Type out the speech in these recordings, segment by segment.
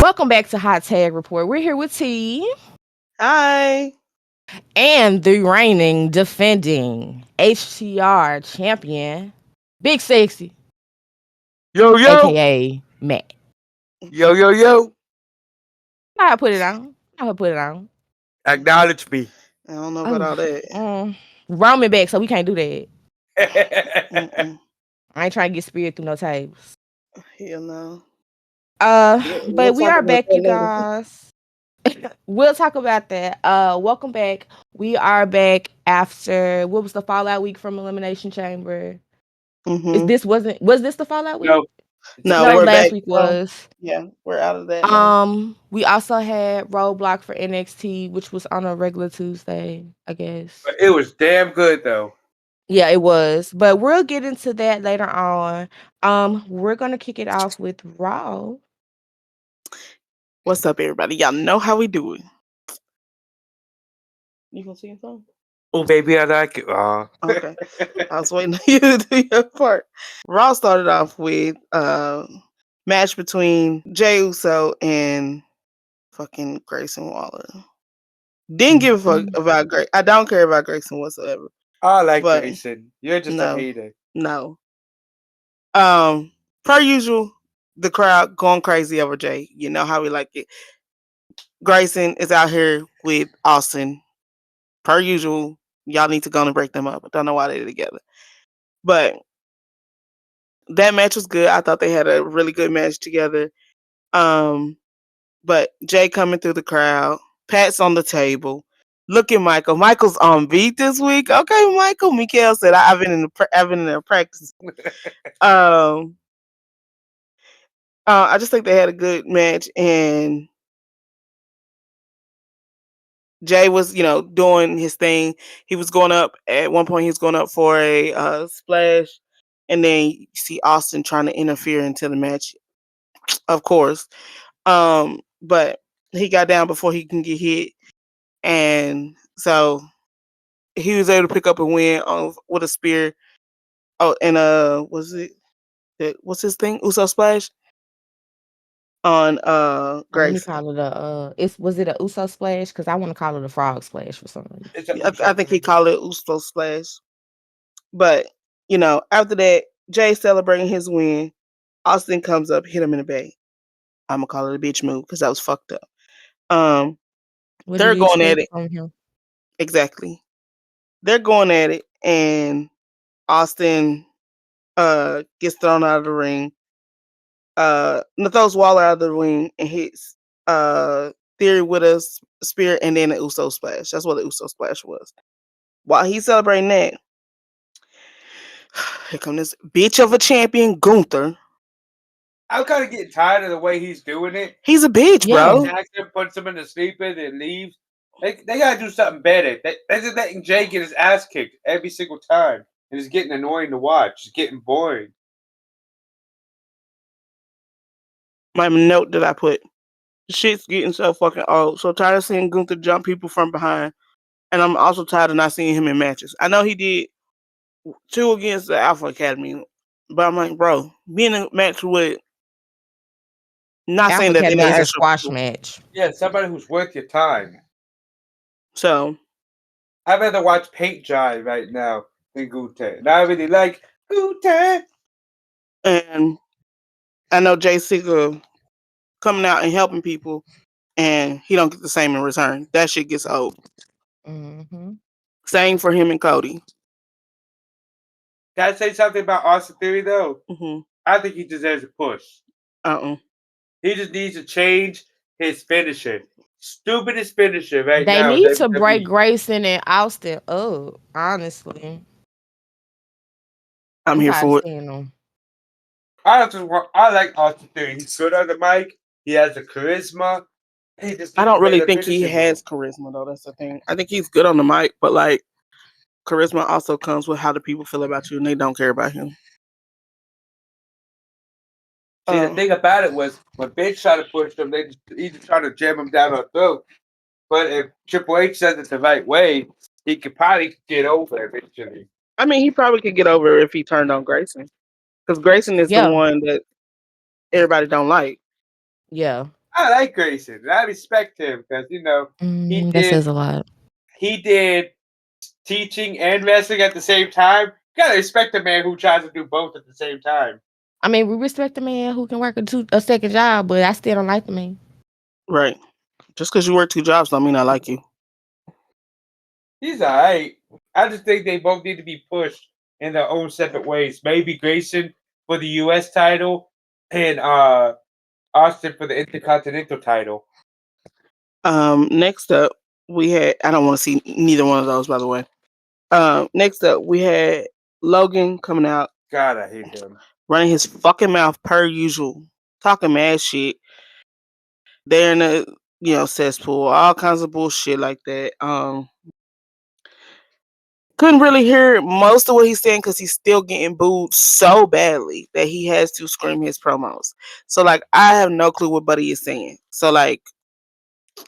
Welcome back to Hot Tag Report. We're here with T Hi. and the reigning, defending HTR champion, Big Sexy, Yo, yo, aka Matt. yo, yo, yo. I put it on. I put it on. Acknowledge me. I don't know about Oh, all that. Roman back, so we can't do that. Mm-mm. I ain't trying to get speared through no tables. Hell no. But We'll we talk are about back, that you later. guys. We'll talk about that. Welcome back. We are back after what was the fallout week from Elimination Chamber? Is Mm-hmm. this wasn't was this the fallout week? No, it's No, No, we're elimination. last back week from. was. Yeah, we're out of that now. We also had Roadblock for NXT, which was on a regular Tuesday, I guess. But it was damn good though. Yeah, it was. But we'll get into that later on. We're gonna kick it off with Raw. What's up, everybody? Y'all know how we do it. You gonna sing something? Oh baby, I like it. Okay. I was waiting on you to do your part. Raw started off with match between Jey Uso and fucking Grayson Waller. Didn't give a fuck Mhm. about Grace. I don't care about Grayson whatsoever. I like But Grayson. You're just a no, hater. no. Per usual, the crowd going crazy over Jay. You know how we like it. Grayson is out here with Austin. Per usual, y'all need to go and break them up. I don't know why they're together. But that match was good. I thought they had a really good match together. But Jay coming through the crowd, Pat's on the table. Look at Michael. Michael's on beat this week. Okay, Michael. Mikael said, "I've been in the practice." Um, I just think they had a good match, and Jay was, doing his thing. He was going up at one point. He was going up for a splash, and then you see Austin trying to interfere into the match, of course. But he got down before he can get hit, and so he was able to pick up a win with a spear. Oh, and what's his thing? Uso splash on Let me Grayson. call it a was it a Uso splash? Because I want to call it a frog splash for some reason. It's a I think he called it Uso splash. But after that, Jay celebrating his win. Austin comes up, hit him in the back. I'm gonna call it a bitch move because that was fucked up. Um, What did they're we going at expect it from him? exactly. They're going at it, and Austin gets thrown out of the ring. Throws Waller out of the ring and hits Theory with a spear and then an Uso splash. That's what the Uso splash was. While he's celebrating that, here comes this bitch of a champion, Gunther. I'm kind of getting tired of the way he's doing it. He's a bitch, Yeah. bro. Attacks him, puts him in the sleeper, and leaves. They gotta do something better. They're just letting Jay get his ass kicked every single time, and it's getting annoying to watch. It's getting boring. My note that I put. Shit's getting so fucking old. So tired of seeing Gunther jump people from behind. And I'm also tired of not seeing him in matches. I know he did 2 against the Alpha Academy. But I'm like, bro, be in a match with not Alpha saying that they're Academy not is a actual squash people. match. Yeah, somebody who's worth your time. So I'd rather watch paint dry right now than Gute. And I really like Gute. and I know Jay Seeger coming out and helping people and he don't get the same in return. That shit gets old. Mm-hmm. Same for him and Cody. Can I say something about Austin Theory though? Mm-hmm. I think he deserves a push. Uh-uh. He just needs to change his finisher. Stupidest finisher right They now in need to break WWE. Grayson and Austin up, honestly. I'm I'm here tired of for it. seeing them. I like Austin Theory. He's good on the mic. He has the charisma. He just I needs to don't make really a think he finisher has move. charisma though. That's the thing. I think he's good on the mic, but like charisma also comes with how the people feel about you and they don't care about him. See, the thing about it was when Big tried to push him, they just either try to jam him down our throat. But if Triple H says it the right way, he could probably get over eventually. I mean, he probably could get over if he turned on Grayson. Because Grayson is the Yeah, one that everybody don't like. yeah. I like Grayson. I respect him because he That did says a lot. he did teaching and wrestling at the same time. You gotta respect a man who tries to do both at the same time. I mean, we respect the man who can work a second job, but I still don't like the man. Right. Just because you work two jobs don't mean I like you. He's alright. I just think they both need to be pushed in their own separate ways. Maybe Grayson for the US title and Austin for the Intercontinental title. Next up, we had. I don't want to see neither one of those, by the way. Next up, we had Logan coming out, God, I hate him. running his fucking mouth per usual, talking mad shit. They're in a cesspool, all kinds of bullshit like that. Couldn't really hear most of what he's saying because he's still getting booed so badly that he has to scream his promos. So like, I have no clue what Buddy is saying. So like,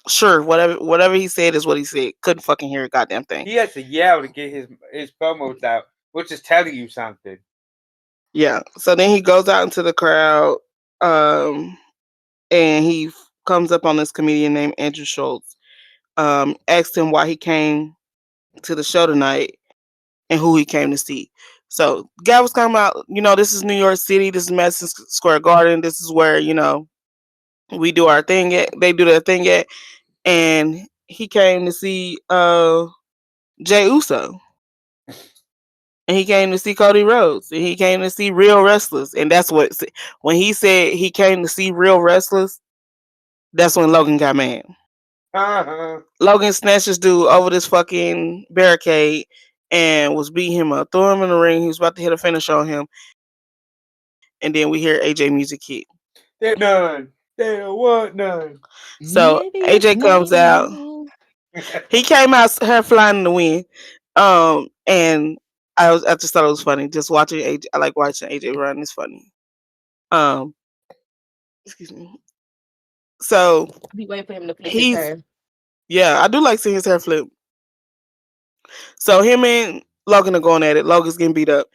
sure, whatever he said is what he said. Couldn't fucking hear a goddamn thing. He has to yell to get his promos out, which is telling you something. Yeah. So then he goes out into the crowd, and he comes up on this comedian named Andrew Schultz. Asked him why he came to the show tonight and who he came to see. So guy was talking about, this is New York City, this is Madison Square Garden, this is where, we do our thing at, they do their thing at, and he came to see Jay Uso. And he came to see Cody Rhodes. And he came to see real wrestlers. And that's what, when he said he came to see real wrestlers, that's when Logan got mad. Uh-huh. Logan snatched this dude over this fucking barricade and was beating him up, threw him in the ring. He was about to hit a finish on him. And then we hear AJ music hit. There's none. They don't want none. So Maybe it's AJ comes out. me. He came out her flying in the wind. And I just thought it was funny. Just watching AJ. I like watching AJ run. It's funny. Um excuse me. So Be waiting for him to flip his he's hair. yeah, I do like seeing his hair flip. So him and Logan are going at it. Logan's getting beat up.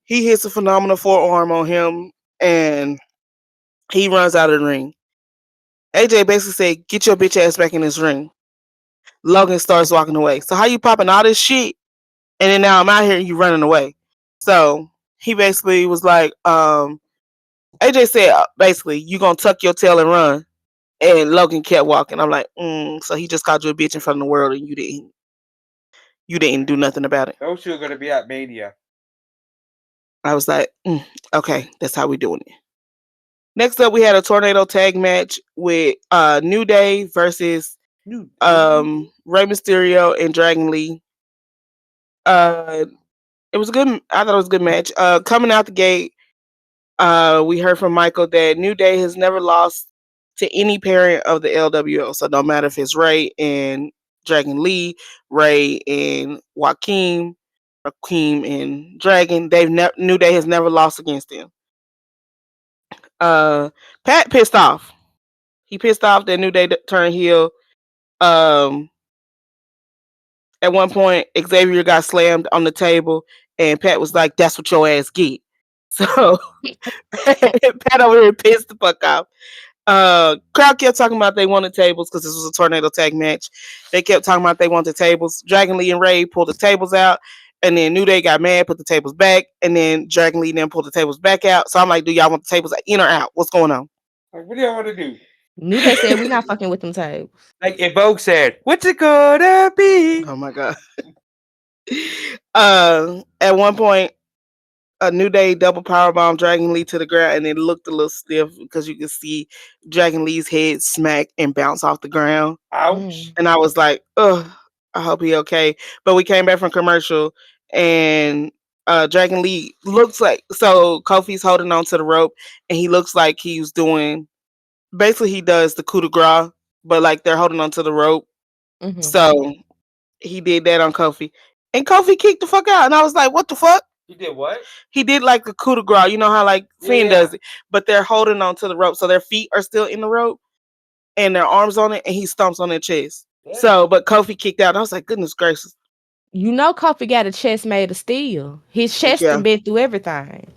He hits a phenomenal forearm on him and he runs out of the ring. AJ basically said, "Get your bitch ass back in this ring." Logan starts walking away. So how you popping all this shit and then now I'm out here and you running away? So he basically was like, AJ said basically, you gonna tuck your tail and run. And Logan kept walking. I'm like, so he just called you a bitch in front of the world and you didn't do nothing about it. Those two are gonna be at Mania. I was like, okay, that's how we doing it. Next up, we had a tornado tag match with New Day versus Rey Mysterio and Dragon Lee. Uh, it was a good. I thought it was a good match. Coming out the gate, we heard from Michael that New Day has never lost to any parent of the LWO. So no matter if it's Ray and Dragon Lee, Ray and Joaquin and Dragon, New Day has never lost against them. Pat pissed off. He pissed off that New Day turned heel. Um, at one point, Xavier got slammed on the table, and Pat was like, "That's what your ass get." So Pat over here pissed the fuck off. Crowd kept talking about they wanted tables because this was a tornado tag match. They kept talking about they wanted tables. Dragon Lee and Ray pulled the tables out, and then New Day got mad, put the tables back, and then Dragon Lee then pulled the tables back out. So I'm like, do y'all want the tables in or out? What's going on? Like, what do y'all want to do? New Day said we not fucking with them tables. Like Evoke said, what's it gonna be? Oh my god. At one point, a New Day double powerbomb Dragon Lee to the ground, and it looked a little stiff because you could see Dragon Lee's head smack and bounce off the ground. Ouch. And I was like, ugh, I hope he okay. But we came back from commercial, and Dragon Lee looks like, so Kofi's holding on to the rope, and he looks like he's doing, basically he does the coup de grace, but like they're holding on to the rope. Mm-hmm. So he did that on Kofi, and Kofi kicked the fuck out, and I was like, what the fuck? You did what? He did like the coup de grace. You know how like Finn Yeah. does it, but they're holding on to the rope, so their feet are still in the rope and their arms on it, and he stomps on their chest. Yeah. So, but Kofi kicked out. And I was like, goodness gracious. You know, Kofi got a chest made of steel. His chest Yeah. done been through everything.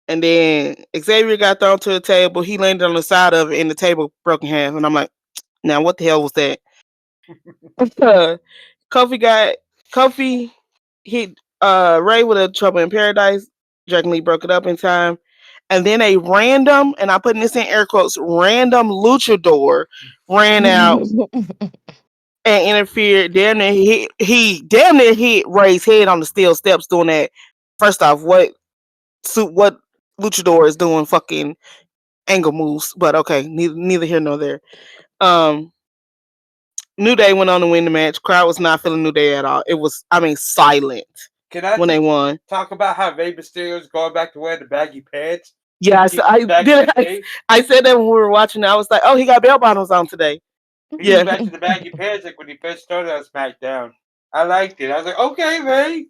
And then Xavier got thrown to the table. He landed on the side of it, and the table broke in half. And I'm like, now what the hell was that? Kofi got Kofi hit Ray with a Trouble in Paradise. Dragon Lee broke it up in time. And then a random, and I'm putting this in air quotes, random luchador ran out and interfered. Damn near he damn near hit Ray's head on the steel steps doing that. First off, what luchador is doing fucking angle moves, but okay, neither here nor there. Um, New Day went on to win the match. Crowd was not feeling New Day at all. It was, I mean, silent Can I when they won. talk about how Rey Mysterio's going back to wear the baggy pants? Yes, I did. I said that when we were watching. I was like, "Oh, he got bell bottoms on today." He Yeah, went back to the baggy pants like when he first started on SmackDown. I liked it. I was like, okay, Ray.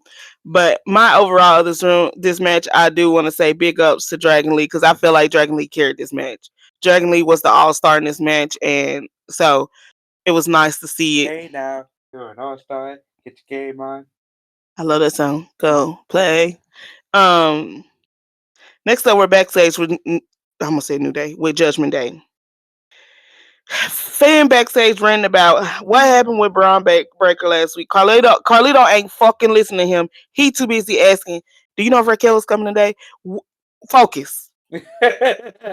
but my overall this match, I do want to say big ups to Dragon Lee because I feel like Dragon Lee carried this match. Dragon Lee was the all star in this match, and so it was nice to see it. Hey now, you're an all-star. Get your game on. I love that song. Go play. Um, Next up, we're backstage with I'm gonna say New Day with Judgment Day. Fan backstage ranting about what happened with Braun Breaker last week. Carlito ain't fucking listening to him. He too busy asking, "Do you know if Raquel is coming today?" Focus.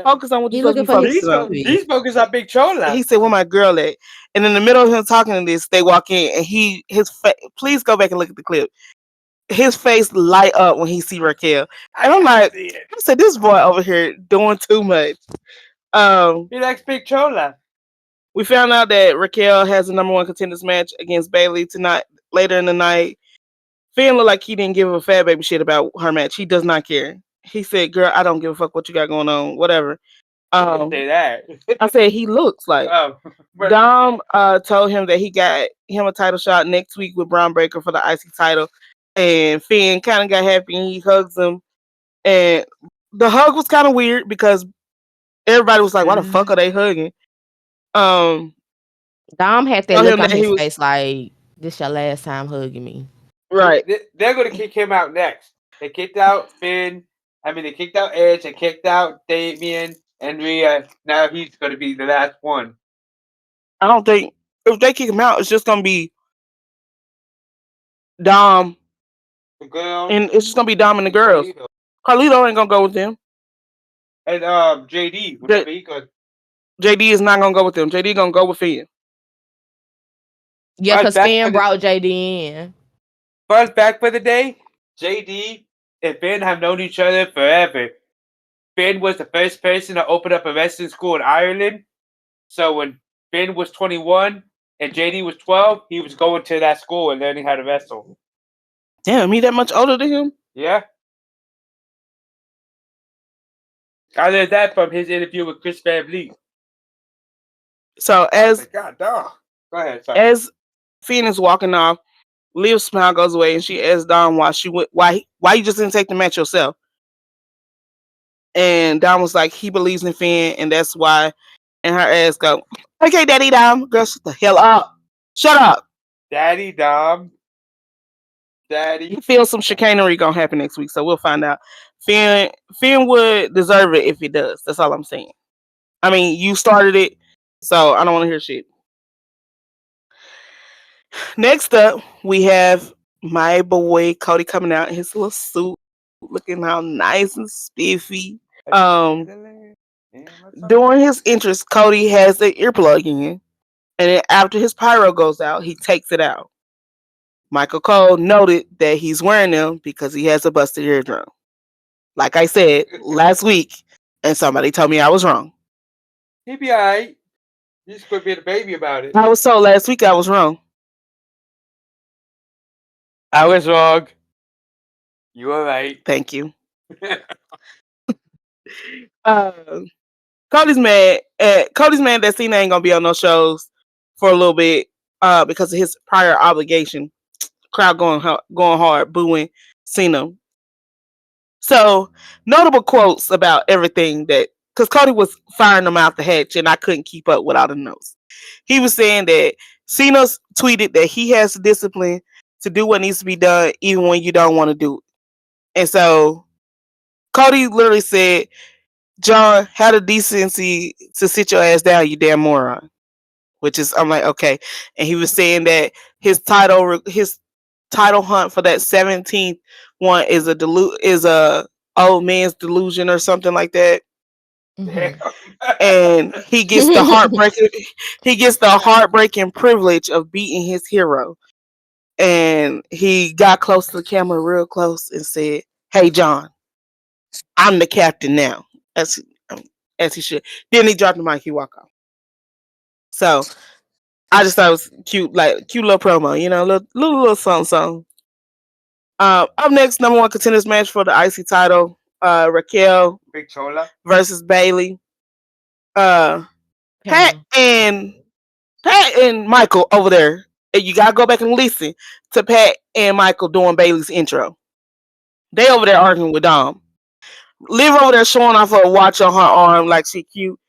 Focus on what you're He supposed to looking be for his focusing on. stupid. He's focused on Big Chola. He said, "Where my girl at?" And in the middle of him talking to this, they walk in and please go back and look at the clip. His face light up when he see Raquel. And I'm like, I said, this boy over here doing too much. He likes Big Chola. We found out that Raquel has a number one contenders match against Bailey tonight later in the night. Finn looked like he didn't give a fat baby shit about her match. He does not care. He said, "Girl, I don't give a fuck what you got going on. Whatever." Say that. I said he looks like Oh, Dom told him that he got him a title shot next week with Braun Breaker for the IC title, and Finn kind of got happy and he hugs him, and the hug was kind of weird because everybody was like, "Why the fuck are they hugging?" Um, Dom had that Told look him on that he his was face like, this your last time hugging me. right. they're going to kick him out next. They kicked out Finn. I mean, they kicked out Edge. They kicked out Damien and Rhea. Now he's going to be the last one. I don't think if they kick him out, it's just gonna be Dom, The girls. and it's just gonna be Dom and the girls. Carlito. Carlito ain't gonna go with them. And JD. Whenever he goes. JD is not gonna go with them. JD gonna go with Finn. Yeah, because Finn brought JD in. Fun fact for the day: JD and Finn have known each other forever. Finn was the first person to open up a wrestling school in Ireland. So when Finn was 21 and JD was 12, he was going to that school and learning how to wrestle. Damn, he that much older than him? Yeah. I learned that from his interview with Chris Van Vliet. So as God, dog. Go ahead. Sorry. as Finn is walking off, Liv's smile goes away, and she asks Dom why you just didn't take the match yourself. And Dom was like, he believes in Finn, and that's why. And her ass go, okay, Daddy Dom, girl, shut the hell up, shut up. Daddy Dom. Daddy. He feels some chicanery gonna happen next week, so we'll find out. Finn would deserve it if he does. That's all I'm saying. I mean, you started it, so I don't want to hear shit. Next up, we have my boy Cody coming out in his little suit, looking all nice and spiffy. During his entrance, Cody has the earplug in, and then after his pyro goes out, he takes it out. Michael Cole noted that he's wearing them because he has a busted eardrum. Like I said last week, and somebody told me I was wrong. He'd be alright. You just quit being a baby about it. I was told last week I was wrong. I was wrong. You were right. Thank you. Cody's mad. Cody's mad that Cena ain't gonna be on no shows for a little bit because of his prior obligation. Crowd going hard, booing Cena. So notable quotes about everything that because Cody was firing them out the hatch, and I couldn't keep up with all the notes. He was saying that Cena's tweeted that he has the discipline to do what needs to be done, even when you don't want to do it. And so Cody literally said, "John, had the decency to sit your ass down, you damn moron." Which is, I'm like, okay. And he was saying that his title hunt for that 17th one is a old man's delusion or something like that. Damn. Mhm. And he gets the heartbreaking privilege of beating his hero. And he got close to the camera, real close, and said, "Hey, John, I'm the captain now." As as he should. Then he dropped the mic. He walked off. So I just thought it was cute, like cute little promo, little something, something. Up next, number one contenders match for the IC title: Raquel Big Chola. versus Bailey. Uh, Pat Pam. and Pat and Michael over there. And you gotta go back and listen to Pat and Michael doing Bailey's intro. They over there arguing with Dom. Liv over there showing off her watch on her arm like she cute.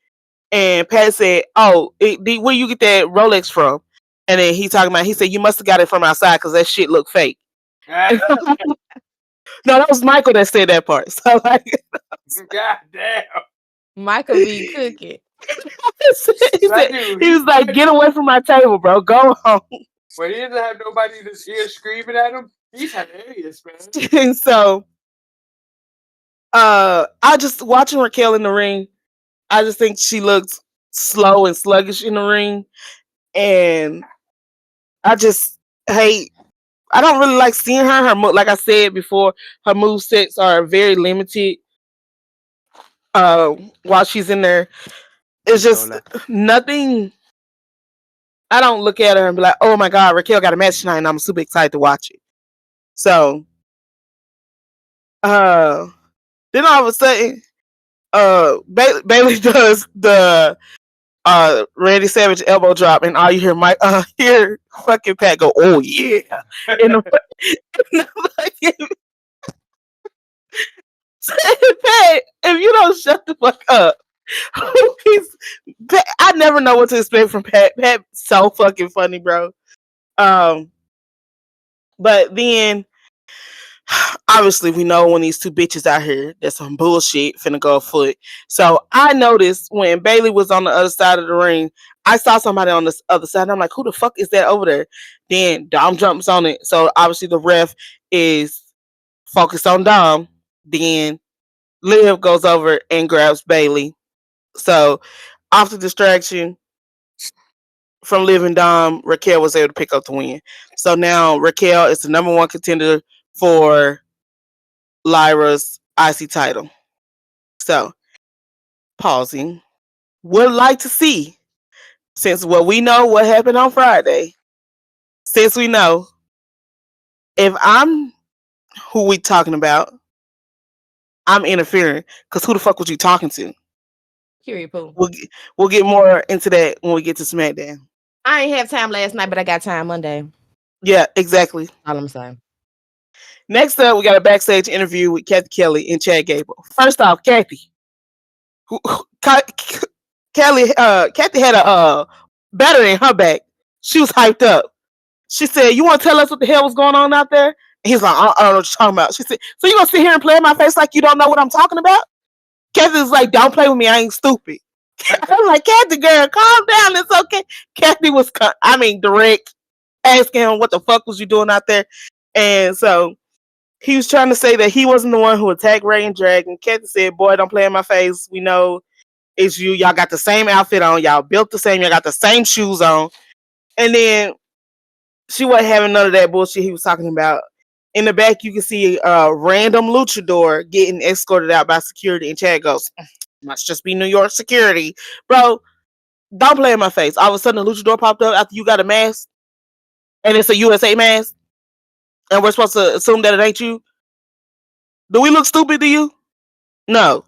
And Pat said, "Oh, where you get that Rolex from?" And then he said, "You must have got it from outside because that shit looked fake." No, that was Michael that said that part. So like, God damn. Michael be cooking. he said That dude, he he was like, "Get away from my table, bro. Go home." when he doesn't have nobody to hear screaming at him, he's hilarious, man. And so, I just watching Raquel in the ring. I just think she looks slow and sluggish in the ring, and I just hate. I don't really like seeing her. Like I said before, her move sets are very limited. While she's in there, it's Big just Chola. nothing. I don't look at her and be like, "Oh my god, Raquel got a match tonight," and I'm super excited to watch it. So, uh, then all of a sudden, Bailey does the Randy Savage elbow drop, and all you hear hear fucking Pat go, "Oh yeah," in the, in the fucking Pat. If you don't shut the fuck up, he's Pat, I never know what to expect from Pat. Pat's so fucking funny, bro. Um, but then obviously we know when these two bitches out here that's some bullshit finna go afoot. So I noticed when Bailey was on the other side of the ring, I saw somebody on this other side. And I'm like, who the fuck is that over there? Then Dom jumps on it. So obviously the ref is focused on Dom. Then Liv goes over and grabs Bailey. So after distraction from Liv and Dom, Raquel was able to pick up the win. So now Raquel is the number one contender for Lyra's IC title. So, pausing. Would like to see, since we know what happened on Friday, since we know, if I'm who we talking about, I'm interfering. Because who the fuck was you talking to? Period. Pooh. We'll get more into that when we get to SmackDown. I ain't have time last night, but I got time Monday. Yeah, exactly. All I'm saying. Next up, we got a backstage interview with Kathy Kelly and Chad Gable. First off, Kathy. Kathy had a battery in her back. She was hyped up. She said, "You want to tell us what the hell was going on out there?" And he's like, "I don't know what you're talking about." She said, "So you gonna sit here and play in my face like you don't know what I'm talking about?" Kathy was like, "Don't play with me. I ain't stupid." I'm like, "Kathy, girl, calm down. It's okay." Kathy was, direct, asking him, "What the fuck was you doing out there?" And so he was trying to say that he wasn't the one who attacked Ray and Dragon. Kathy said, "Boy, don't play in my face. We know it's you. Y'all got the same outfit on. Y'all built the same. Y'all got the same shoes on." And then she wasn't having none of that bullshit he was talking about. In the back, you can see a random luchador getting escorted out by security, and Chad goes, "Must just be New York security, bro. Don't play in my face." All of a sudden, the luchador popped up after you got a mask, and it's a USA mask, and we're supposed to assume that it ain't you. Do we look stupid to you? No.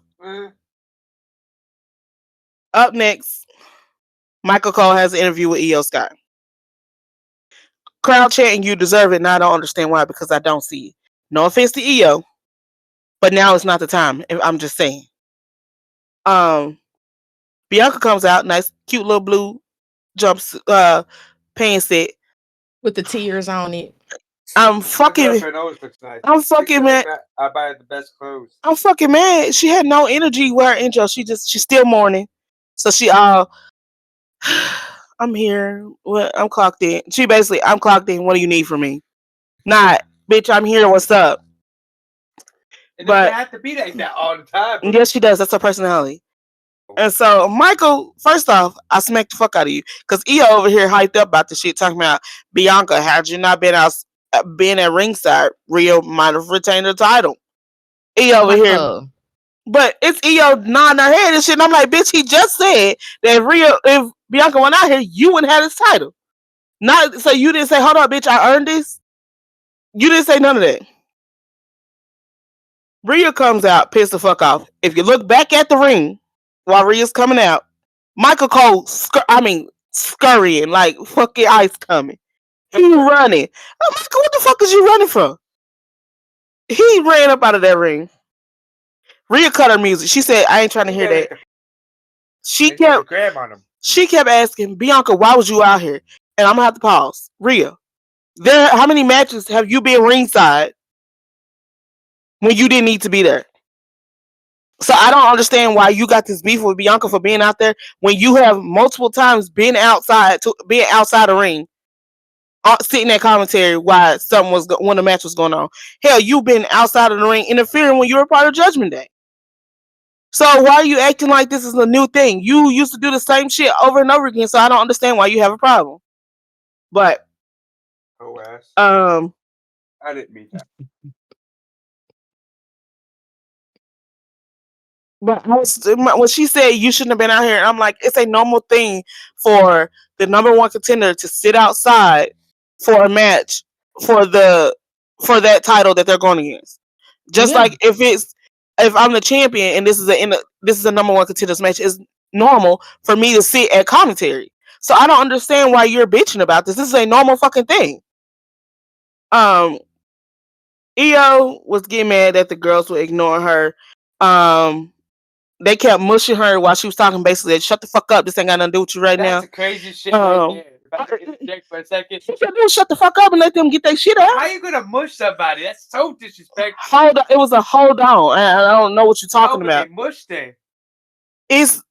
Up next, Michael Cole has an interview with EO Scott. Crowd chanting, "You deserve it," and I don't understand why, because I don't see it. No offense to EO, but now is not the time. I'm just saying. Um, Bianca comes out, nice, cute little blue jumps, pants set. With the tears on it. I'm My fucking girlfriend always looks nice. I'm Make fucking sure mad. I buy her the best clothes. I'm fucking mad. She had no energy with her intro. She's still mourning. So she all I'm here. What I'm clocked in. She basically I'm clocked in. What do you need from me? Not bitch, I'm here, what's up? It doesn't But have to be like that all the time. yes she does. That's her personality. Oh, And so Michael, first off, I smacked the fuck out of you. Cause EO over here hyped up about the shit talking about Bianca, had you not been at ringside, Rio might have retained the title. EO over here. Michael. But it's EO nodding her head and shit. And I'm like, bitch, he just said that Rio, if Bianca went out here, you wouldn't have his title. Not so you didn't say, hold on, bitch, I earned this. You didn't say none of that. Rhea comes out, pissed the fuck off. If you look back at the ring while Rhea's coming out, Michael Cole, scurrying like fucking ice coming. He running. I'm like, what the fuck is you running from? He ran up out of that ring. Rhea cut her music. She said, I ain't trying to he hear got that. like She a kept gram on him. she kept asking, Bianca, why was you out here? And I'm gonna have to pause. Rhea, how many matches have you been ringside when you didn't need to be there? So I don't understand why you got this beef with Bianca for being out there when you have multiple times been outside the ring, sitting at commentary while when the match was going on. Hell, you've been outside of the ring interfering when you were part of Judgment Day. So why are you acting like this is a new thing? You used to do the same shit over and over again. So I don't understand why you have a problem. But Oh ass. um, I didn't mean that. But when she said you shouldn't have been out here, I'm like, it's a normal thing for the number one contender to sit outside for a match for that title that they're going against. Just Yeah. like if I'm the champion and this is a number one contender's match, it's normal for me to sit at commentary. So I don't understand why you're bitching about this. This is a normal fucking thing. Um, EO was getting mad that the girls were ignoring her. Um, they kept mushing her while she was talking. Basically, shut the fuck up. This ain't got nothing to do with you right That's now. the crazy shit right there. If I can She interject for a second. kept doing shut the fuck up and let them get their shit How out. you gonna mush somebody? That's so disrespectful. Hold on, it was a hold on. I don't know what you're No, talking but they about. mushed them. It's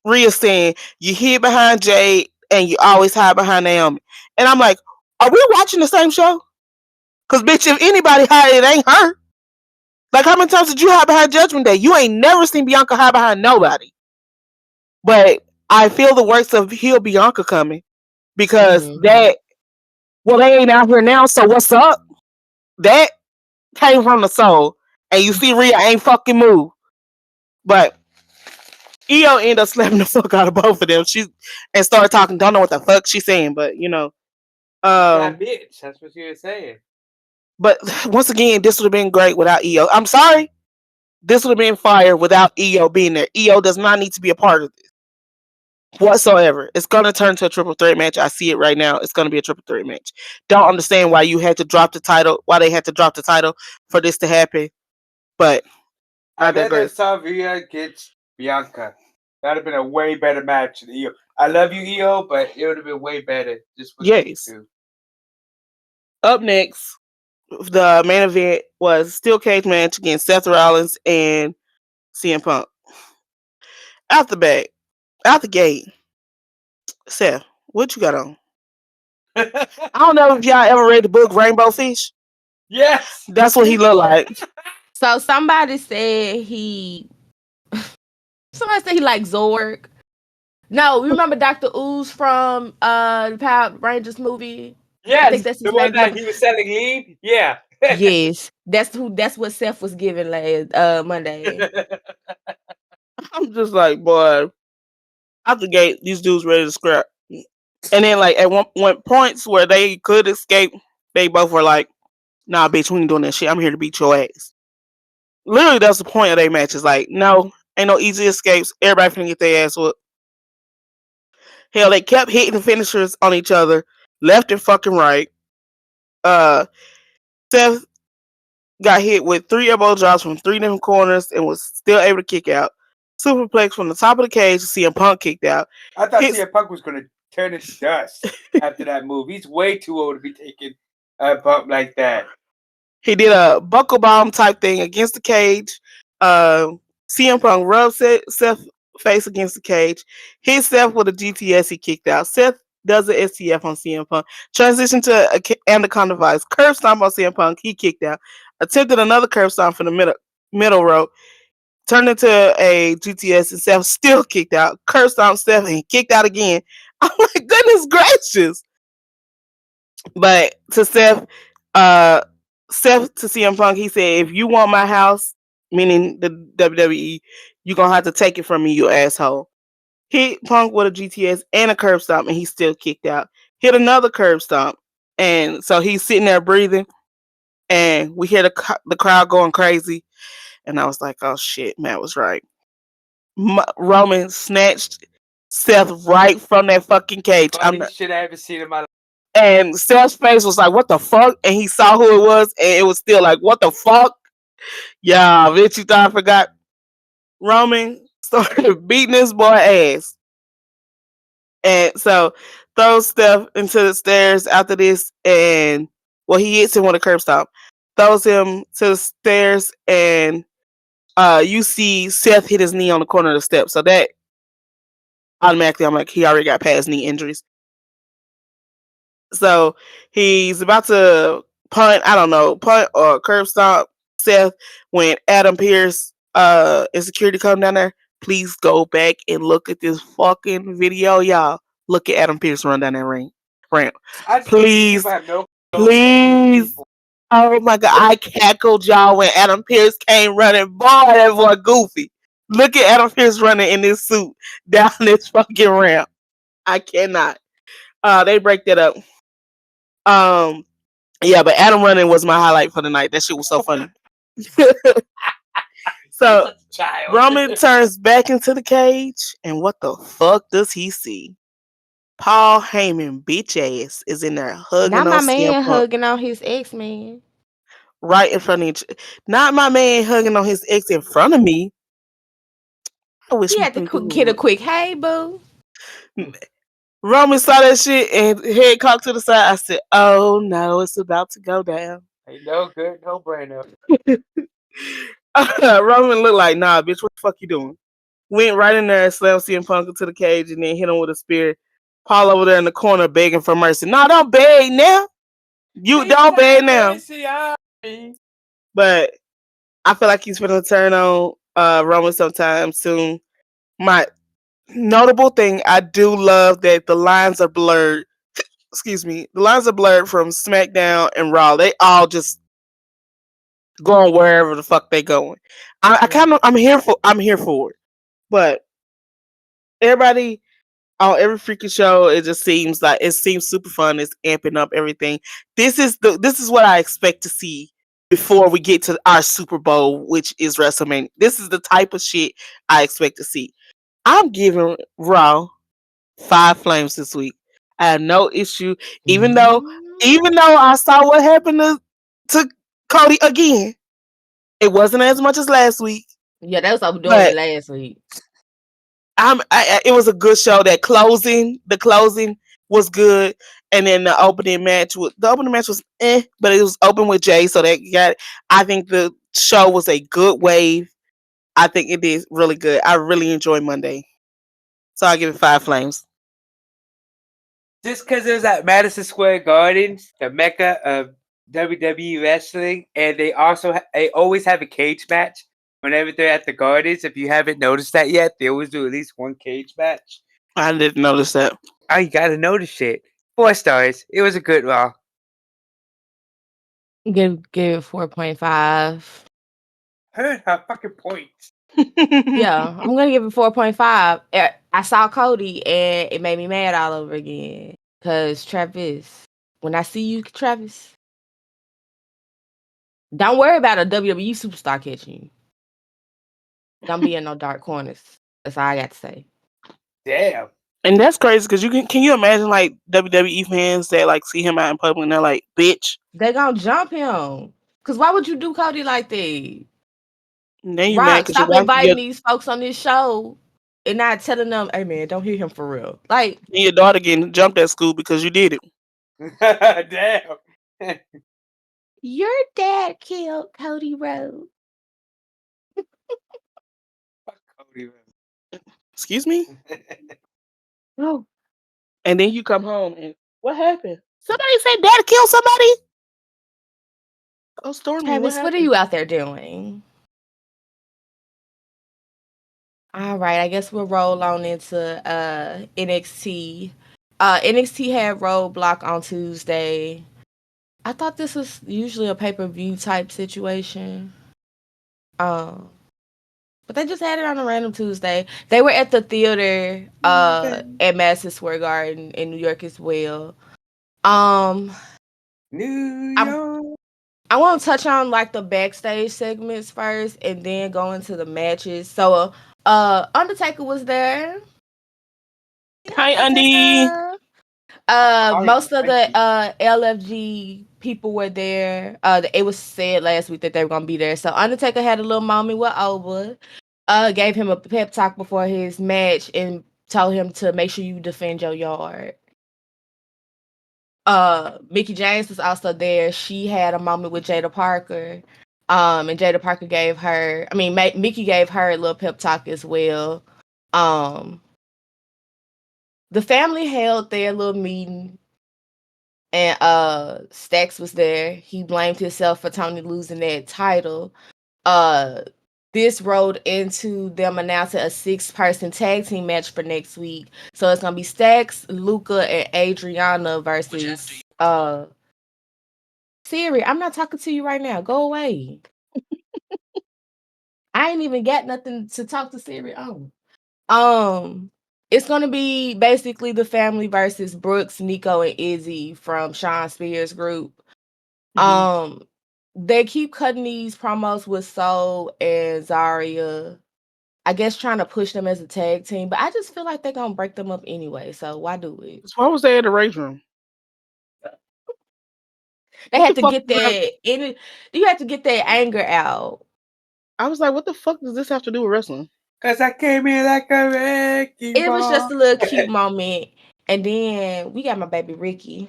Rhea saying you hid behind Jade and you always hide behind Naomi, and I'm like, are we watching the same show? Cause bitch, if anybody hide, it ain't her. Like how many times did you hide behind Judgment Day? You ain't never seen Bianca hide behind nobody. But I feel the worst of heel Bianca coming because Mm-hmm. that well they ain't out here now. So what's up? That came from the soul, and you see Rhea ain't fucking move. But EO ended up slapping the fuck out of both of them. She and started talking. Don't know what the fuck she's saying, but you know. That Um, bitch. That's what you were saying. but once again, this would have been great without EO. I'm sorry, this would have been fire without EO being there. EO does not need to be a part of this whatsoever. It's gonna turn to a triple threat match. I see it right now. It's gonna be a triple threat match. Don't understand why you had to drop the title. Why they had to drop the title for this to happen. But I I'd rather digress. saw Rhea against Bianca. That'd have been a way better match than EO. I love you, EO, but it would have been way better just with these Yes. two. Up next, the main event was steel cage match against Seth Rollins and CM Punk. Out the back, out the gate, Seth, what you got on? I don't know if y'all ever read the book Rainbow Fish. Yes. That's what he looked like. So somebody said he like Zorg. No, remember Dr. Ooze from the Power Rangers movie? I think Yes, that's the his one name. that he was selling lead. Yeah. Yes. That's what Seth was given last Monday. I'm just like, boy, out the gate, these dudes ready to scrap. And then, like, at one points where they could escape, they both were like, nah, bitch, we ain't doing that shit. I'm here to beat your ass. Literally, that's the point of their matches. Like, no, ain't no easy escapes. Everybody finna get their ass whooped. Hell, they kept hitting finishers on each other, left and fucking right. Uh, Seth got hit with three elbow drops from three different corners and was still able to kick out. Superplex from the top of the cage to CM Punk kicked out. I thought Hits CM Punk was going to turn into dust after that move. He's way too old to be taking a bump like that. He did a buckle bomb type thing against the cage. Uh, CM Punk rubbed Seth face against the cage. Hit Seth with a GTS. He kicked out. Seth does an STF on CM Punk. Transition to a Anaconda Vice. Curb stomp on CM Punk. He kicked out. Attempted another curb stomp from the middle row. Turned into a GTS and Seth still kicked out. Curb stomp Seth and he kicked out again. I'm like, goodness gracious. But to uh, Seth to CM Punk, he said, if you want my house, meaning the WWE, you're gonna have to take it from me, you asshole. Hit Punk with a GTS and a curb stomp, and he still kicked out. Hit another curb stomp, and so he's sitting there breathing, and we hear the crowd going crazy. And I was like, oh shit, Matt was right. Roman snatched Seth right from that fucking cage. Funniest shit I ever seen in my life. And Seth's face was like, what the fuck? And he saw who it was, and it was still like, what the fuck? Yeah, bitch, you thought I forgot. Roman started beating this boy ass. And so throws Steph into the stairs after this, and well, he hits him with a curb stomp. Throws him to the stairs, and you see Seth hit his knee on the corner of the steps. So that automatically, I'm like, he already got past knee injuries. So he's about to punt, I don't know, punt or curb stomp Seth when Adam Pearce and security come down there. Please go back and look at this fucking video, y'all. Look at Adam Pearce run down that ramp. I just think Please, people have no please. Oh my god, I cackled y'all when Adam Pearce came running. Boy, that boy goofy. Look at Adam Pearce running in this suit down this fucking ramp. I cannot. They break that up. Um, yeah, but Adam running was my highlight for the night. That shit was so funny. So child. Roman turns back into the cage, and what the fuck does he see? Paul Heyman, bitch ass, is in there hugging Not on my CM man Punk hugging on his ex man. right in front of each. Not my man hugging on his ex in front of me. I wish He my had to nigga get a would. quick hey boo. Roman saw that shit and head cocked to the side. I said, "Oh no, it's about to go down." Ain't no good, no brainer. Roman looked like, "Nah, bitch, what the fuck you doing?" Went right in there and slammed CM Punk into the cage and then hit him with a spear. Paul over there in the corner begging for mercy. No, don't beg now. You Please don't beg have now. mercy on me. But I feel like he's gonna turn on Roman sometime soon. My notable thing, I do love that the lines are blurred. Excuse me, the lines are blurred from SmackDown and Raw. They all just going wherever the fuck they going. I kind of I'm here for it, but everybody on every freaking show, it just seems like it seems super fun. It's amping up everything. This is what I expect to see before we get to our Super Bowl, which is WrestleMania. This is the type of shit I expect to see. I'm giving Raw 5 flames this week. I have no issue, even though Mm. even though I saw what happened to Cody again. It wasn't as much as last week, Yeah, that was doing it but last week. it was a good show. The closing was good, and then the opening match was but it was open with Jay, so that got. I think the show was a good wave. I think it did really good. I really enjoyed Monday, so I give it 5 flames. Just because it was at Madison Square Gardens, the mecca of WWE wrestling, and they always have a cage match whenever they're at the Gardens. If you haven't noticed that yet, they always do at least one cage match. I didn't notice that. Oh, you gotta notice it. 4 stars. It was a good Raw. Give it 4.5. Heard her fucking point. Yeah, I'm gonna give it 4.5. I saw Cody and it made me mad all over again. Cause Travis, when I see you, Travis, don't worry about a WWE superstar catching you. Don't be in no dark corners. That's all I got to say. Damn. And that's crazy because can you imagine like WWE fans that like see him out in public and they're like, bitch. They gonna jump him. Cause why would you do Cody like that? And then you mad Rock, because your stop wife inviting these folks on this show and not telling them, hey man, don't hit him for real. Like, and your daughter getting jumped at school because you did it. Damn. Your dad killed Cody Rhodes. Cody Excuse me. Oh, And then you come home and what happened? Somebody said Dad killed somebody. Oh, Stormy, what Travis, what are happened? you out there doing? All right, I guess we'll roll on into NXT. NXT had Roadblock on Tuesday. I thought this was usually a pay-per-view type situation. Um, but they just had it on a random Tuesday. They were at the theater at Madison Square Garden in New York as well. New I York. I want to touch on like the backstage segments first and then go into the matches. So Undertaker was there. Hi, Andy. Undertaker. Hi, Most of the Mikey. LFG people were there. It was said last week that they were gonna be there. So Undertaker had a little moment with Oba. Gave him a pep talk before his match and told him to make sure you defend your yard. Mickey James was also there. She had a moment with Jada Parker. And Jada Parker gave her, I mean, Mickey gave her a little pep talk as well. The family held their little meeting, and Stax was there. He blamed himself for Tony losing that title. This rolled into them announcing a 6-person tag team match for next week. So it's gonna be Stax, Luca, and Adriana versus Siri. I'm not talking to you right now. Go away. I ain't even got nothing to talk to Siri on. It's gonna be basically the family versus Brooks, Nico, and Izzy from Sean Spears' group. Mm-hmm. They keep cutting these promos with Soul and Zarya. I guess trying to push them as a tag team, but I just feel like they're gonna break them up anyway. So why do it? So why was they at the rage room? They What the had to fuck get does that? that in. You had to get that anger out. I was like, what the fuck does this have to do with wrestling? Cause I came in like a wrecking It was ball. just a little cute moment, and then we got my baby Ricky.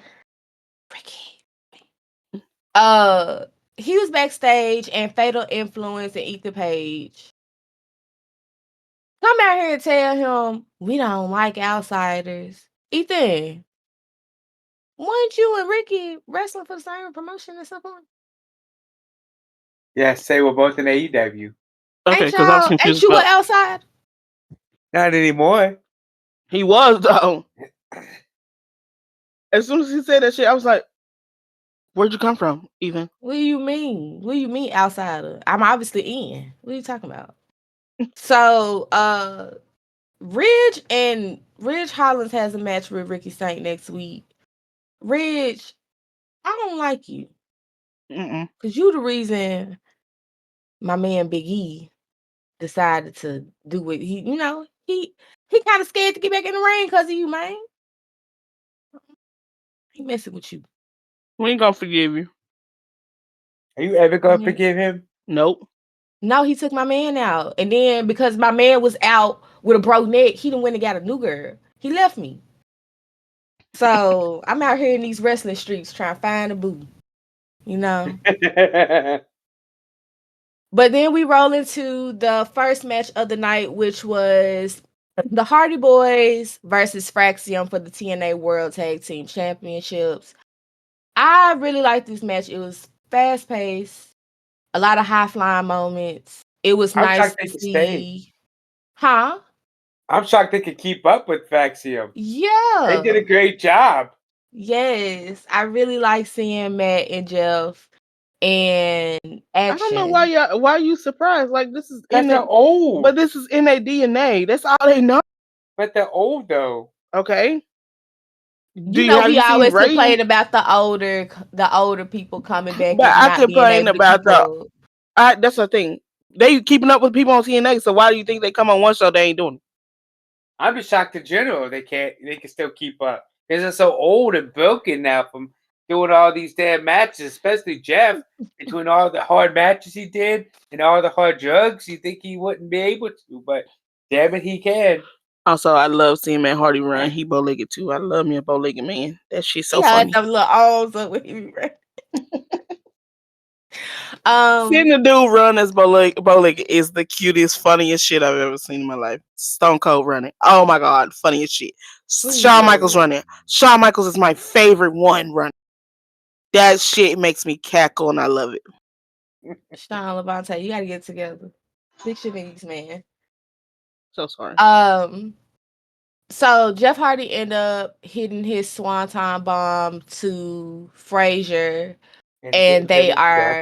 Ricky. Uh, he was backstage, and Fatal Influence and Ethan Page come out here and tell him we don't like outsiders. Ethan, weren't you and Ricky wrestling for the same promotion at some point? Yes, say we're both in AEW. Okay, because I was Ain't confused you an about. outside? Not anymore. He was though. As soon as he said that shit, I was like, "Where'd you come from, Ethan?" What do you mean? What do you mean outsider? I'm obviously in. What are you talking about? So, Ridge Hollins has a match with Ricky Saint next week. Ridge, I don't like you Mm-mm. because you the reason my man Big E decided to do what he kind of scared to get back in the ring because of you, man. He messing with you. We ain't gonna forgive you. Are you ever gonna Mhm. forgive him? Nope. No, he took my man out, and then because my man was out with a broke neck, he done went and got a new girl. He left me. So I'm out here in these wrestling streets trying to find a boo, you know. But then we roll into the first match of the night, which was the Hardy Boys versus Fraxium for the TNA World Tag Team Championships. I really liked this match. It was fast paced, a lot of high flying moments. It was I'm nice shocked to they could stay. see. Huh? I'm shocked they could keep up with Faxium. They did Yeah. a great job. Yes. I really like seeing Matt and Jeff in I don't know why action. you surprised. Like this is Cause in they're it, but old. this is in their DNA. That's all they know. But they're old though. Okay. You know, Have we you seen always Ray? complain about the older people coming back But and I not being complain able to about keep the. up. That's the thing. They keeping up with people on TNA. So why do you think they come on one show they ain't doing it? I'm just shocked in general they can still keep up. Because they're so old and broken now from doing all these damn matches, especially Jeff, between all the hard matches he did and all the hard drugs, you think he wouldn't be able to, but damn it he can. Also, I love seeing Matt Hardy run. He bow legged too. I love me a bow legged man. That shit's He so had funny. them little arms up with him. Um, Seeing the dude run as Bowleg is the cutest, funniest shit I've ever seen in my life. Stone Cold running. Oh my god, funniest shit. Shawn Michaels Lord. running. Shawn Michaels is my favorite one running. That shit makes me cackle and I love it. Sean Levante, you gotta get together. Fix your knees, man. So sorry. Um, so Jeff Hardy ended up hitting his swanton bomb to Frazier, And and getting they ready to go.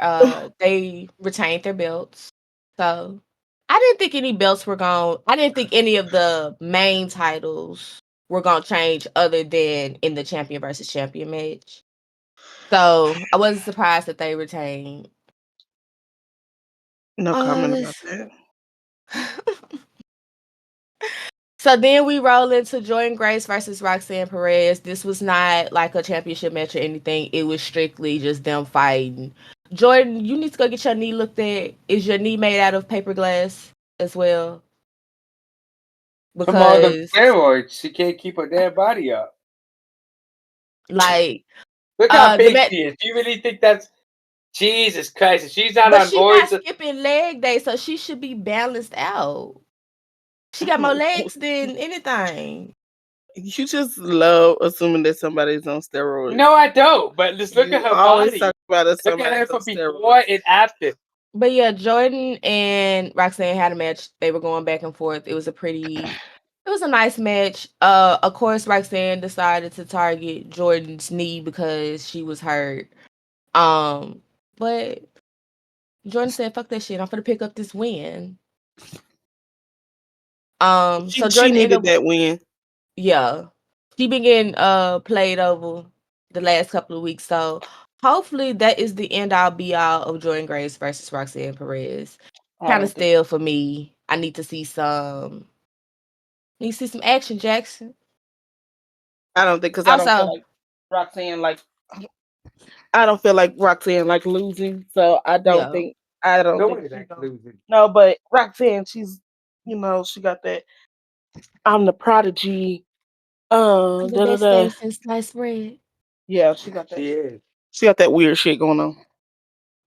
are they retained their belts. So I didn't think any belts were going. I didn't think any of the main titles were gonna change other than in the champion versus champion match. So I wasn't surprised that they retained. No comment about Let's that. So then we roll into Jordan Grace versus Roxanne Perez. This was not like a championship match or anything. It was strictly just them fighting. Jordan, you need to go get your knee looked at. Is your knee made out of paper glass as well? From all them Because steroids, she can't keep her damn body up. like Look how the big match, she is. Do you really think that's Jesus Christ? If she's not but on she's not boards, skipping leg day, so she should be balanced out. She got more legs than anything. You just love assuming that somebody's on steroids. no, I don't. But just look at You her always body. talk about if Look at her somebody's on from before steroids. and after. But yeah, Jordan and Roxanne had a match. They were going back and forth. It was a nice match. Of course, Roxanne decided to target Jordan's knee because she was hurt. But Jordan said, "Fuck that shit. I'm gonna pick up this win." So She Jordan ended needed up, that win. yeah, she been getting played over the last couple of weeks. So hopefully that is the end all be all of Jordan Grace versus Roxanne Perez. I Kind of don't think stale for me. I need to see some. Need to see some action, Jackson. because I don't feel Also, like Roxanne like I don't feel like Roxanne like losing. So yeah, I don't think Nobody she's likes gonna losing. no, but Roxanne, she's she got that I'm the prodigy. I'm the Da da best da. thing since sliced bread. Yeah, she got that. She is. She got that weird shit going on.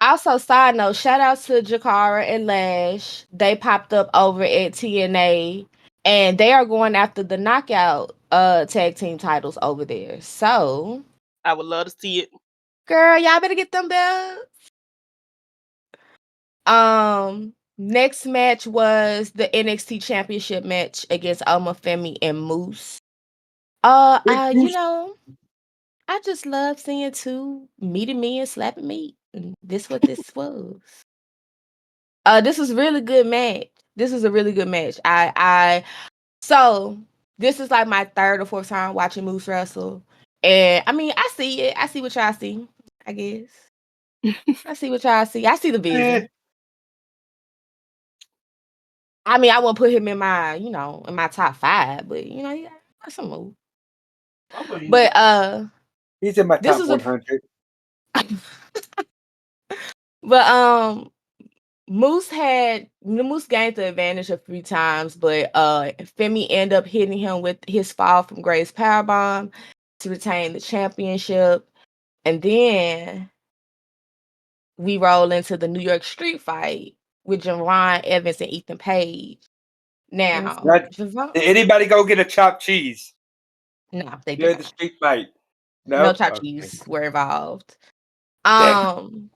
Also, side note, shout out to Jakara and Lash. They popped up over at TNA and they are going after the knockout tag team titles over there. So, I would love to see it. girl, y'all better get them belts. Next match was the NXT Championship match against Alma Femi and Moose. Big You Bruce. know, I just love seeing two meeting me and slapping me. And this what this was. This was really good match. This was a really good match. So this is like my third or fourth time watching Moose wrestle. And I mean, I see it. I see what y'all see, I guess. I see what y'all see. I see the Eh, vision. I mean, I won't put him in in my top five, but yeah, that's a move. I believe But it. he's in my this top is a 100. but Moose gained the advantage a few times, but Femi ended up hitting him with his fall from Grace powerbomb to retain the championship. And then we roll into the New York Street fight with Javon Evans and Ethan Page. Now, Did Javon, anybody go get a chopped cheese no, they did during the not. street fight? No No? Okay. Chachis were involved. Damn. Um,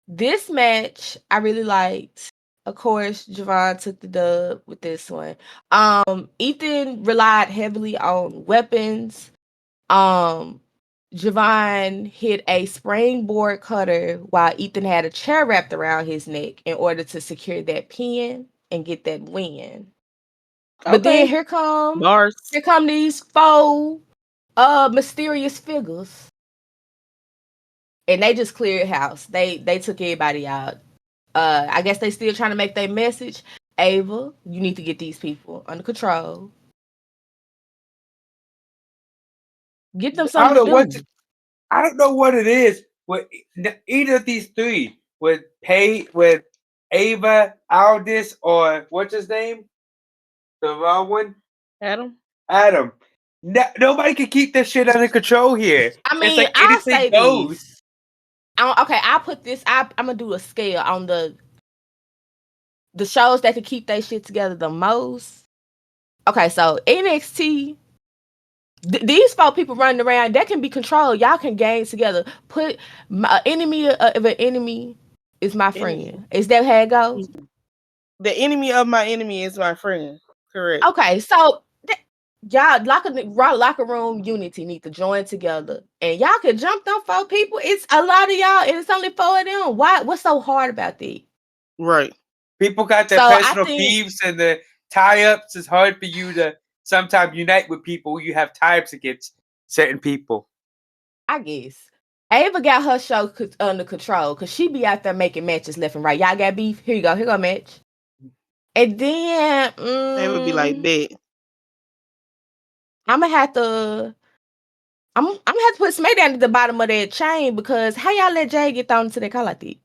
this match I really liked. Of course, Javon took the dub with this one. Ethan relied heavily on weapons. Um, Javon hit a springboard cutter while Ethan had a chair wrapped around his neck in order to secure that pin and get that win. But then Okay. here Bars. come these four mysterious figures. And they just cleared house. They took everybody out. I guess they still trying to make their message. Ava, you need to get these people under control. Get them I don't something know to what do. I don't know what it is with either of these three, with Ava, Aldis, or what's his name, the wrong one, Adam. Adam. Nobody can keep this shit under control here. I It's mean, like I'll anything say goes. this. Okay, I'll put this. I'm gonna do a scale on the shows that can keep their shit together the most. Okay, so NXT, these four people running around that can be controlled. Y'all can gang together. Put my enemy of an enemy is my Enemy. friend. Is that how it goes? The enemy of my enemy is my friend. Correct. Okay, so y'all locker room unity need to join together, and y'all can jump them four people. It's a lot of y'all, and it's only four of them. Why? What's so hard about that? Right. People got So their I personal think beefs and the tie-ups. It's hard for you to sometimes unite with people. You have tie-ups against certain people. I guess Ava got her show under control because she be out there making matches left and right. Y'all got beef? Here you go. Here go a match. And then They would be like that. I'm gonna have to. I'm gonna have to put SmackDown at the bottom of that chain because how y'all let Jay get thrown into that car like that?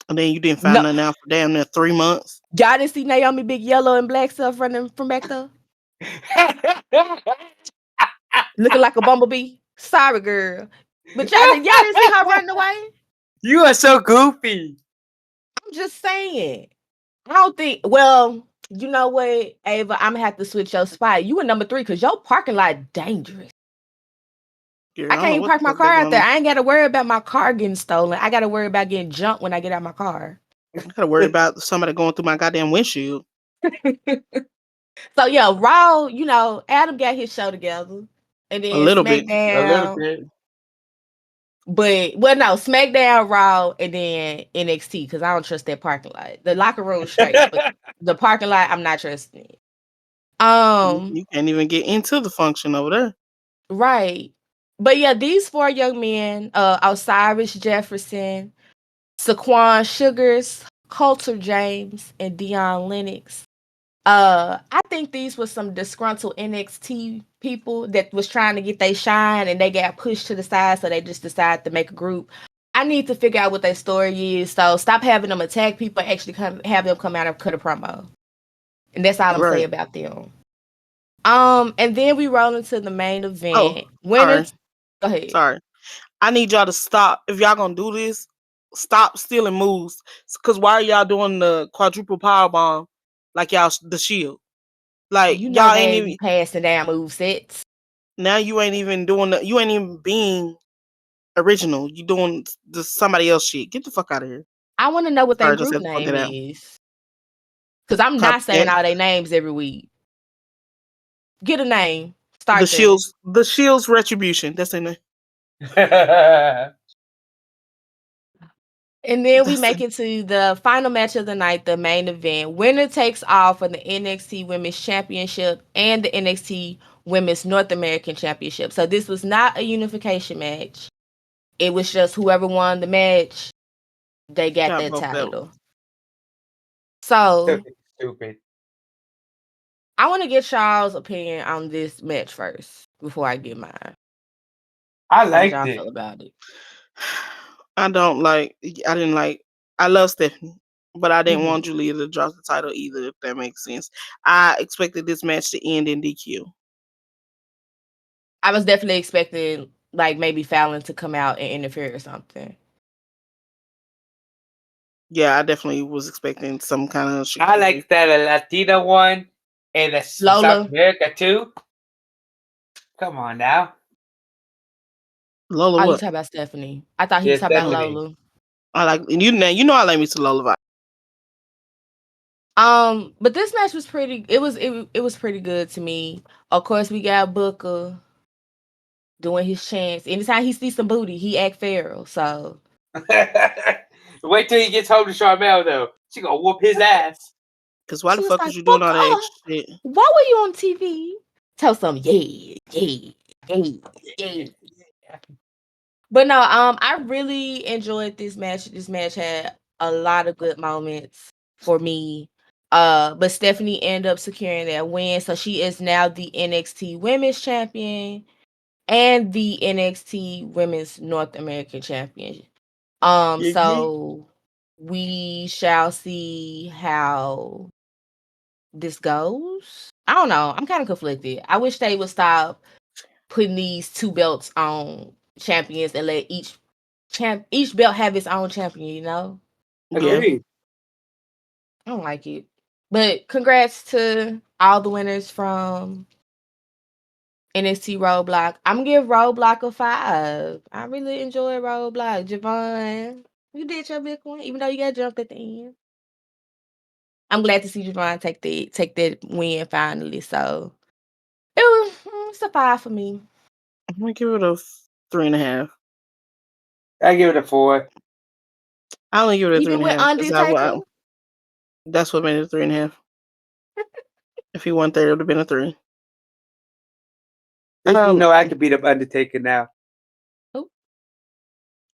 And then you didn't No, find nothing out for damn near 3 months. y'all didn't see Naomi big yellow and black stuff running from back there, looking like a bumblebee. Sorry, girl, but y'all didn't see her running away. You are so goofy. I'm just saying. I don't think. Well, you know what, Ava? I'm gonna have to switch your spot. You in number 3 because your parking lot dangerous. Girl, I I don't can't know even what the park my fuck they car out there. going. I ain't got to worry about my car getting stolen. I got to worry about getting jumped when I get out my car. I gotta worry about somebody going through my goddamn windshield. So yeah, Raw. Adam got his show together, and A then little bit. A little SmackDown. bit. But well, no, SmackDown, Raw, and then NXT because I don't trust that parking lot. The locker room straight, but the parking lot I'm not trusting it. You can't even get into the function over there. Right. But yeah, these four young men, Osiris Jefferson, Saquon Sugars, Coulter James, and Dion Lennox. I think these were some disgruntled NXT people that was trying to get their shine and they got pushed to the side, so they just decided to make a group. I need to figure out what their story is. So stop having them attack people, actually have them come out and cut a promo. And that's all I'm saying Right. about them. And then we roll into the main Oh, event. sorry. Winners, go ahead. Sorry. I need y'all to stop. If y'all gonna do this, stop stealing moves. Cause why are y'all doing the quadruple power bomb like y'all the shield? Like You know y'all they ain't ain't even be passing down move sets. now you ain't even doing you ain't even being original. You doing somebody else shit. Get the fuck out of here. I want to know what their Sorry, just group have to point name that out. is. Because I'm not saying Copycat. all their names every week. Get a name. The Start there. Shields retribution. That's in there. And then we That's make it. it to the final match of the night, the main event. Winner takes all for the NXT Women's Championship and the NXT Women's North American Championship. So this was not a unification match. It was just whoever won the match, they got Got that both of them. title. So Stupid. I want to get Charles' opinion on this match first before I get mine. I How did liked y'all it. feel about it? I don't like. I didn't like. I love Stephanie, but I didn't want Mhm. Julia to drop the title either. If that makes sense. I expected this match to end in DQ. I was definitely expecting like maybe Fallon to come out and interfere or something. Yeah, I definitely was expecting some kind of I chicanery. like that a Latina one and a South Lola. America too. Come on now. Lola, Oh, you what? talking about Stephanie? I thought he Yeah, was talking about Stephanie. Lola. I like you. Now you know I like me some Lola vibe. But this match was pretty. It was pretty good to me. Of course, we got Booker doing his chance. Anytime he sees some booty, he act feral. So Wait till he gets home to Charmel though. She gonna whoop his ass. Cause why the she was fuck like, is you doing all that Booker, extra shit? why were you on TV? Tell some yeah, yeah, yeah, yeah. But no, I really enjoyed this match. This match had a lot of good moments for me. But Stephanie ended up securing that win. So she is now the NXT Women's Champion and the NXT Women's North American Champion. Yeah, yeah. So we shall see how this goes. I don't know. I'm kind of conflicted. I wish they would stop putting these two belts on champions and let each belt have its own champion. You know, Yeah. Agreed. I don't like it. But congrats to all the winners from NXT Roadblock. I'm gonna give Roadblock a 5. I really enjoyed Roadblock. Javon, you did your big one, even though you got jumped at the end. I'm glad to see Javon take that win finally. So it's a 5 for me. I'm gonna give it a 3.5. I give it a 4. I only give it a three Even and a with half because Undertaker. that's what made it 3.5. If he won third, it would have been a 3. At least you Um, know I could beat up Undertaker now. Oh,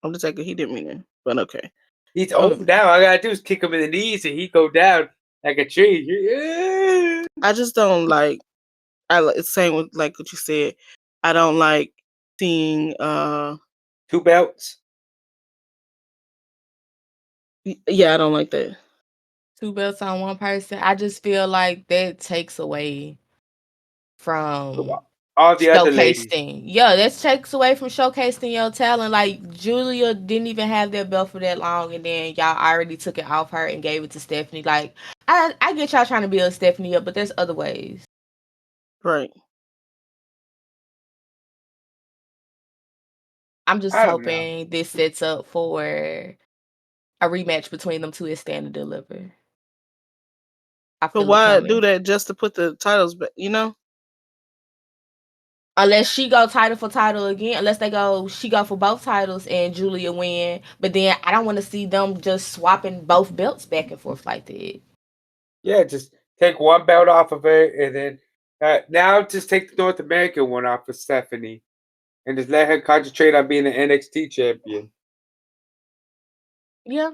Undertaker, he didn't mean it, but okay. He's Um, old now. All I gotta do is kick him in the knees and he go down like a tree. Yeah. I just don't like. It's same with like what you said. I don't like seeing. 2 belts. Yeah, I don't like that. 2 belts on one person. I just feel like that takes away from All the other ladies. showcasing. Yeah, that takes away from showcasing your talent. Like Julia didn't even have that belt for that long, and then y'all already took it off her and gave it to Stephanie. Like I get y'all trying to build Stephanie up, but there's other ways. Right. I'm just I don't know. hoping this sets up for a rematch between them two at Stand and Deliver. I But feel it why do coming. that just to put the titles back? You know. Unless she go title for title again, unless she go for both titles and Julia win. But then I don't want to see them just swapping both belts back and forth like that. Yeah, just take 1 belt off of her and then now just take the North American one off of Stephanie and just let her concentrate on being an NXT champion. Yeah,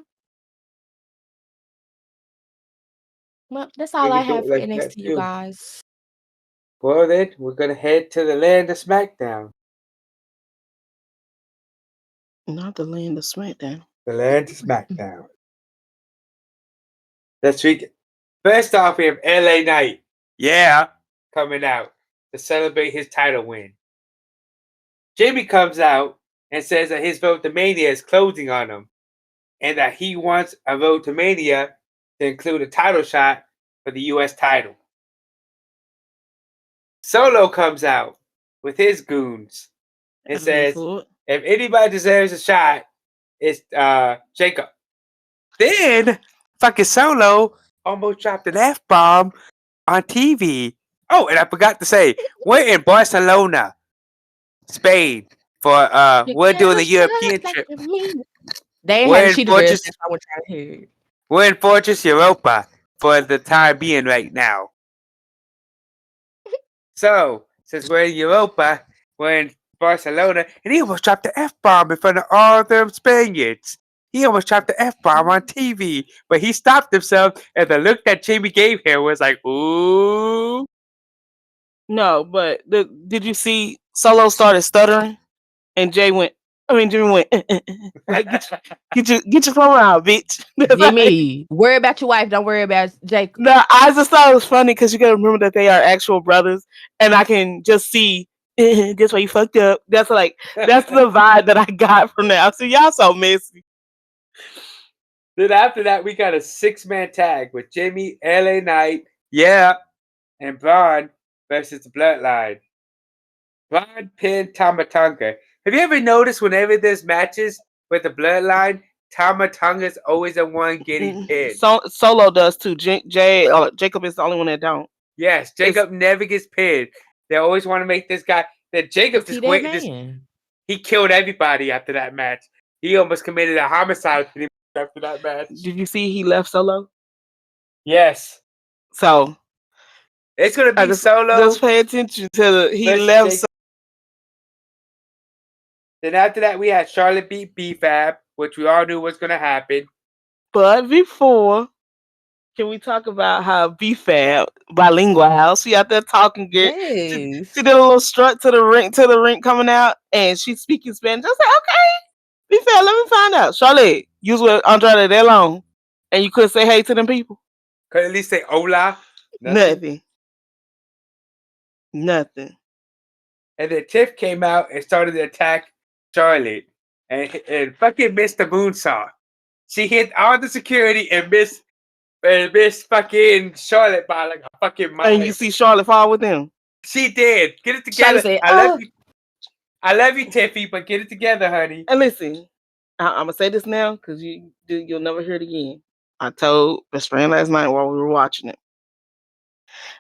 well, that's We all I can do have it for like that NXT, you too. guys. Well, then we're gonna head to the land of SmackDown. Not the land of SmackDown. The land of SmackDown. This week, first off, we have LA Knight. Yeah, coming out to celebrate his title win. Jimmy comes out and says that his vote to Mania is closing on him and that he wants a vote to Mania to include a title shot for the US title. Solo comes out with his goons and Advocate says, for it. if anybody deserves a shot, it's Jacob. Then fucking Solo almost dropped an F bomb on TV. Oh, and I forgot to say, we're in Barcelona, Spain for You we're doing never the should European like trip. me. They ain't had We're a in cheetah dress. Fortress That's why I want y'all to hear it. we're in Fortress Europa for the time being right now. So, since we're in Europa, we're in Barcelona, and he almost dropped the F bomb in front of all them Spaniards. He almost dropped the F bomb on TV, but he stopped himself, and the look that Jamie gave him was like, ooh. No, but did you see Solo started stuttering and Jimmy went like get your phone out, bitch. That's like, Jimmy, worry about your wife. Don't worry about Jacob. no, I just thought it was funny because you gotta remember that they are actual brothers, and I can just see that's why you fucked up. That's the vibe that I got from that. I see y'all so messy. Then after that, we got a 6-man tag with Jimmy, LA Knight, yeah, and Braun versus the Bloodline. Braun pinned Tamatonga. Have you ever noticed whenever there's matches with the Bloodline, Tamatonga's always the one getting pinned? So Solo does too. Jacob is the only one that don't. Yes, It's Jacob never gets pinned. They always want to make this guy that Jacob Cause he just that wait this man. he killed everybody after that match. He almost committed a homicide after that match. did you see he left Solo? Yes. So It's gonna I be just Solo pay attention to he versus left. Jacob. Then after that we had Charlotte beat BFAB, which we all knew was gonna happen. But before, can we talk about how BFAB bilingual house? She out there talking good. She Yes. did a little strut to the ring coming out, and she's speaking Spanish. I said, okay, BFAB, let me find out. Charlotte, you was with Andrade that long, and you couldn't say hey to them people. Could at least say hola. Nothing. Nothing. Nothing. And then Tiff came out and started to attack Charlotte, and fucking missed the moonsault. She hit all the security and missed fucking Charlotte by like a fucking And you mile. see Charlotte fall with them. She did. Get it Charlotte together. said, I love "Oh, you. I love you, Tiffy, but get it together, honey. And listen, I'm gonna say this now because you'll never hear it again. I told best friend last night while we were watching it.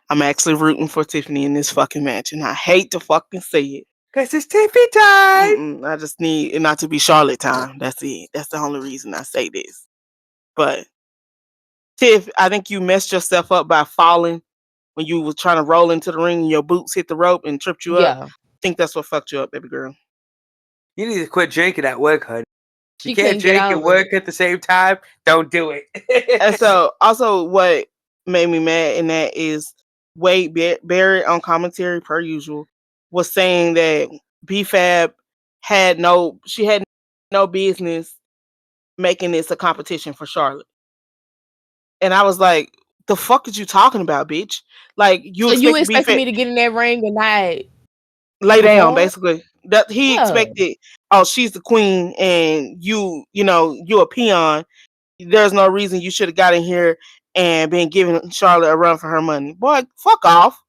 I'm actually rooting for Tiffany in this fucking match, and I hate to fucking say it. Cause it's Tiffy time. I just need it not to be Charlotte time. That's it. That's the only reason I say this. But Tiff, I think you messed yourself up by falling when you were trying to roll into the ring and your boots hit the rope and tripped you up. yeah." I think that's what fucked you up, baby girl. You need to quit drinking at work, honey. You She can't couldn't get drink and over it. work at the same time. Don't do it. And so, also, what made me mad in that is Wade Barrett on commentary, per usual, was saying that BFAB she had no business making this a competition for Charlotte. And I was like, the fuck is you talking about, bitch? Like, you So you expected expected BFAB me to get in that ring and not lay down, perform? basically. That he Yeah. expected, oh, she's the queen and you a peon. There's no reason you should have got in here and been giving Charlotte a run for her money. Boy, fuck off.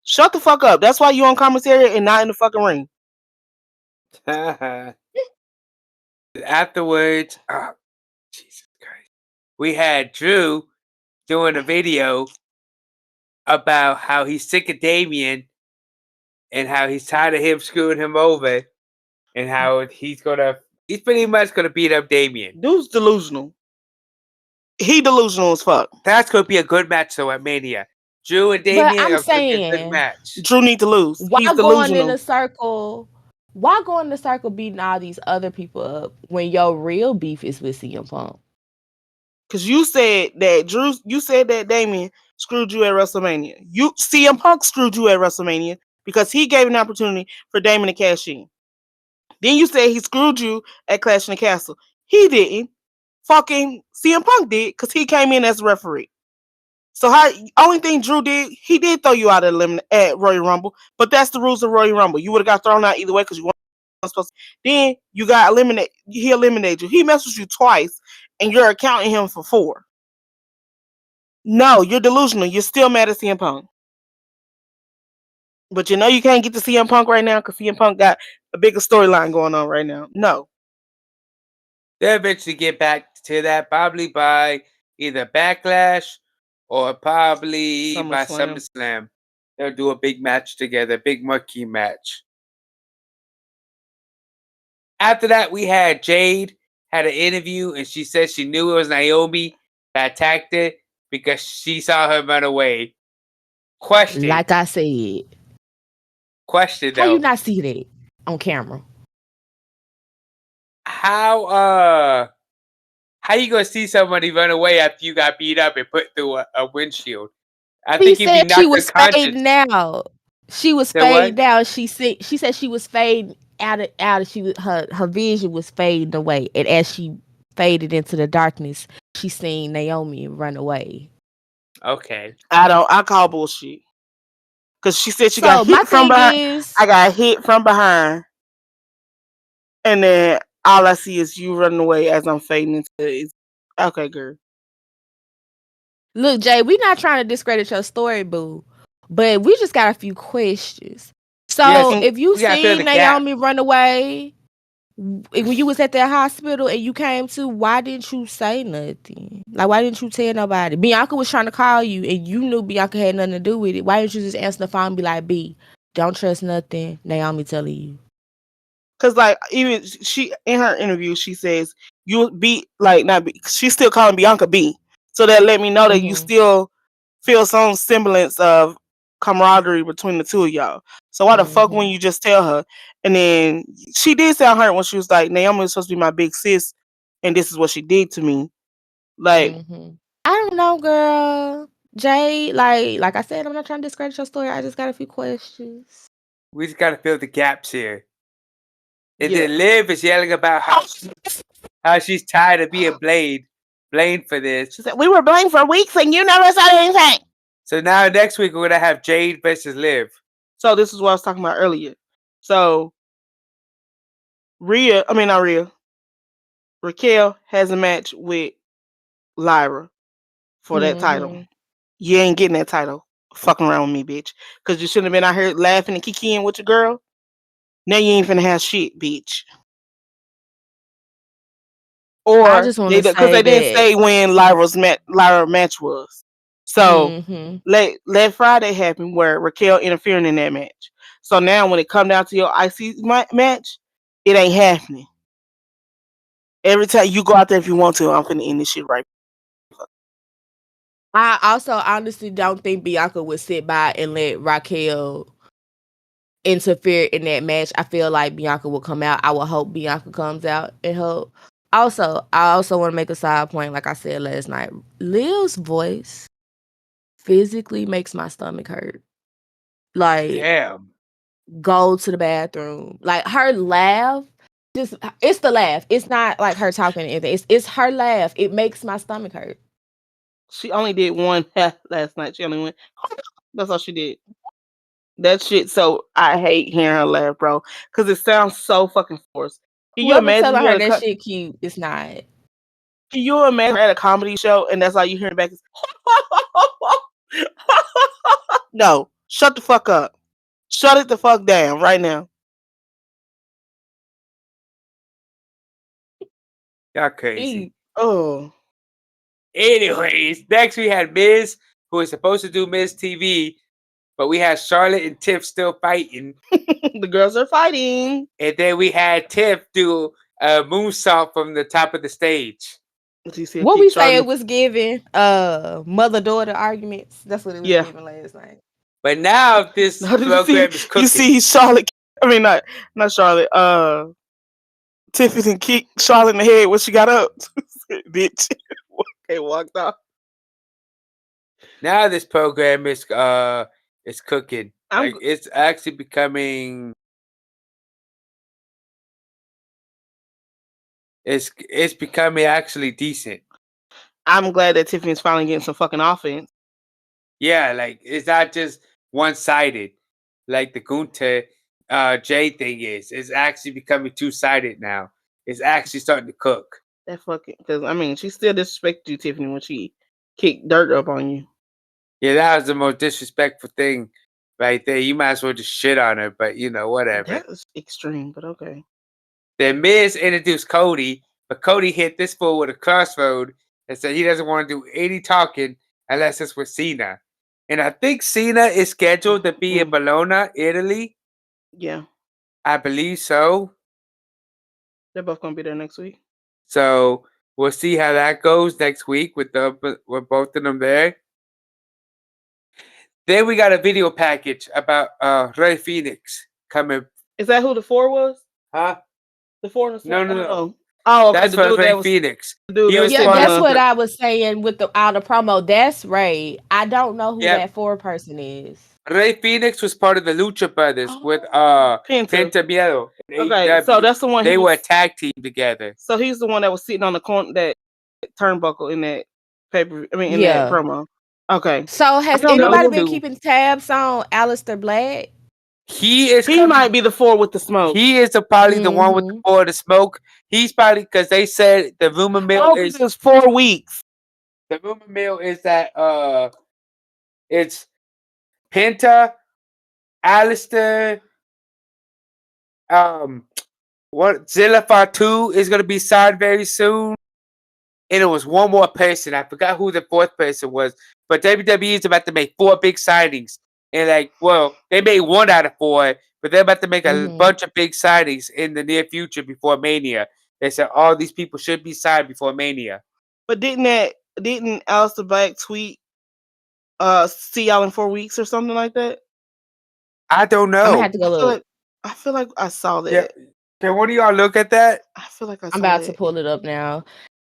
Shut the fuck up. That's why you on commentary and not in the fucking ring. Afterwards, oh, Jesus Christ, we had Drew doing a video about how he's sick of Damien and how he's tired of him screwing him over and how he's pretty much gonna beat up Damien. Dude's delusional. He delusional as fuck. That's gonna be a good match though at Mania. Drew and But Damien I'm are gonna be a good saying, match. Drew need to lose. why He's going in delusional. a circle? Why go in the circle beating all these other people up when your real beef is with CM Punk? Because you said that Damien screwed you at WrestleMania. CM Punk screwed you at WrestleMania because he gave an opportunity for Damien to cash in. Then you said he screwed you at Clash in the Castle. He didn't. Fucking CM Punk did because he came in as a referee. So only thing Drew did, he did throw you out at Royal Rumble, but that's the rules of Royal Rumble. You would have got thrown out either way because you weren't supposed to. Then you got eliminated. He eliminated you. He messed with you twice, and you're accounting him for 4. No, you're delusional. You're still mad at CM Punk. But you know you can't get to CM Punk right now because CM Punk got a bigger storyline going on right now. No. They'll eventually get back to that probably by either Backlash or probably by SummerSlam. They'll do a big match together, big marquee match. After that, we had Jade had an interview, and she said she knew it was Naomi that attacked her because she saw her run away. Question. Like I said. Question, How you though. not see that on camera? How you gonna see somebody run away after you got beat up and put through a windshield? I He think if you said she knocked was unconscious. fading out. She was Said what? fading out. She said she was fading out. Her vision was fading away, and as she faded into the darkness, she seen Naomi run away. Okay. I call bullshit. Because she said she So got my hit from thing behind. is, I got hit from behind. And then all I see is you running away as I'm fading into it. Okay, girl. look, Jay, we not trying to discredit your story, boo, but we just got a few questions. So Yes, if you we gotta fill seen the gap. Naomi run away when you was at that hospital and you came to, why didn't you say nothing? Like, why didn't you tell nobody? Bianca was trying to call you and you knew Bianca had nothing to do with it. Why didn't you just answer the phone and be like, B, don't trust nothing Naomi telling you? Because, like, even she, in her interview, she says, you be, like, not B. She's still calling Bianca B. So that let me know that you still feel some semblance of camaraderie between the two of y'all. So why the fuck when you just tell her? And then she did sound hurt when she was like, Naomi was supposed to be my big sis, and this is what she did to me. Like, I don't know, girl. Jay, like I said, I'm not trying to discredit your story. I just got a few questions. We just gotta fill the gaps here. And yeah. then Liv is yelling about how she's tired of being blamed for this. She said, we were blamed for weeks and you never said anything. So now next week we're gonna have Jade versus Liv. So this is what I was talking about earlier. So Rhea, I mean not Rhea, Raquel has a match with Lyra for that title. Mhm. You ain't getting that title. Fucking around with me, bitch. Cause you shouldn't have been out here laughing and kikiing with your girl. Now you ain't finna have shit, bitch. I Or just want they to because say they didn't that. say when Lyra match was. So Mhm. let Friday happen where Raquel interfering in that match. So now when it come down to your IC match, it ain't happening. Every time you go out there if you want to, I'm finna end this shit right. I also honestly don't think Bianca would sit by and let Raquel interfere in that match. I feel like Bianca will come out. I would hope Bianca comes out and help. Also, I also want to make a side point, like I said last night. Liv's voice physically makes my stomach hurt. Like, Damn. go to the bathroom. Like her laugh, just it's the laugh. It's not like her talking or anything. It's her laugh. It makes my stomach hurt. She only did one last night. She only went. That's all she did. That shit. So I hate hearing her laugh, bro, because it sounds so fucking forced. Can you Whoever imagine telling you her at a that shit cute, it's not. Can you imagine her at a comedy show and that's all you hear in the back is no, shut the fuck up. Shut it the fuck down right now. Y'all crazy. Oh, Anyways, next we had Miz, who was supposed to do Miz TV, but we had Charlotte and Tiff still fighting. the girls are fighting. And then we had Tiff do a moonsault from the top of the stage. She said What kick we say it Charlie. was giving mother daughter arguments. That's what it was Yeah. giving last night. But now this Now did program is you cooking. see Charlotte? I mean not Charlotte. Tiffany kicked Charlotte in the head when she got up. Bitch. Okay, walked off. Now this program is cooking. I'm Like it's actually becoming it's becoming actually decent. I'm glad that Tiffany's finally getting some fucking offense. Yeah, like it's not just one sided like the Gunter J thing is. It's actually becoming two sided now. It's actually starting to cook. That fucking because I mean she still disrespected you, Tiffany, when she kicked dirt up on you. Yeah, that was the most disrespectful thing right there. You might as well just shit on her, but you know, whatever. That's extreme, but okay. Then Miz introduced Cody, but Cody hit this fool with a crossroad and said he doesn't want to do any talking unless it's with Cena. And I think Cena is scheduled to be in Bologna, Italy. Yeah, I believe so. they're both gonna be there next week. So we'll see how that goes next week with both of them there. Then we got a video package about Ray Phoenix coming. Is that who the four was? Huh? The four and the No, sword? no, no. Oh, oh, okay. That's for Ray Phoenix. The dude He that was was Yeah, sitting part on of that's the. what I was saying with the out of promo. That's Ray. I don't know who Yep. that four person is. Ray Phoenix was part of the Lucha Brothers with Penta. Penta Miedo and Okay, so AEW. that's the one he They were a was. tag team together. So he's the one that was sitting on the corner that turnbuckle in that paper. I mean, in that Yeah. promo. Okay, So I has don't know anybody Those him. been two. keeping tabs on Aleister Black? He is He might coming. be the four with the smoke. He is probably the one with the Mm-hmm. four of the smoke. He's probably because they said the rumor mill Oh, because it was 4 weeks. that it's Penta, Alistair, what Zilla Fatu is gonna be signed very soon. And it was one more person. I forgot who the fourth person was. But WWE is about to make 4 big signings. And like, well, they made 1 out of 4, but they're about to make a Mm-hmm. bunch of big signings in the near future before Mania. They said all these people should be signed before Mania. But didn't Alistair Black tweet see y'all in 4 weeks or something like that? I don't I'm gonna know. have to go look. I feel like I saw Yeah. that. Can one of y'all look at that? I feel like I I'm saw about to that. pull it up now.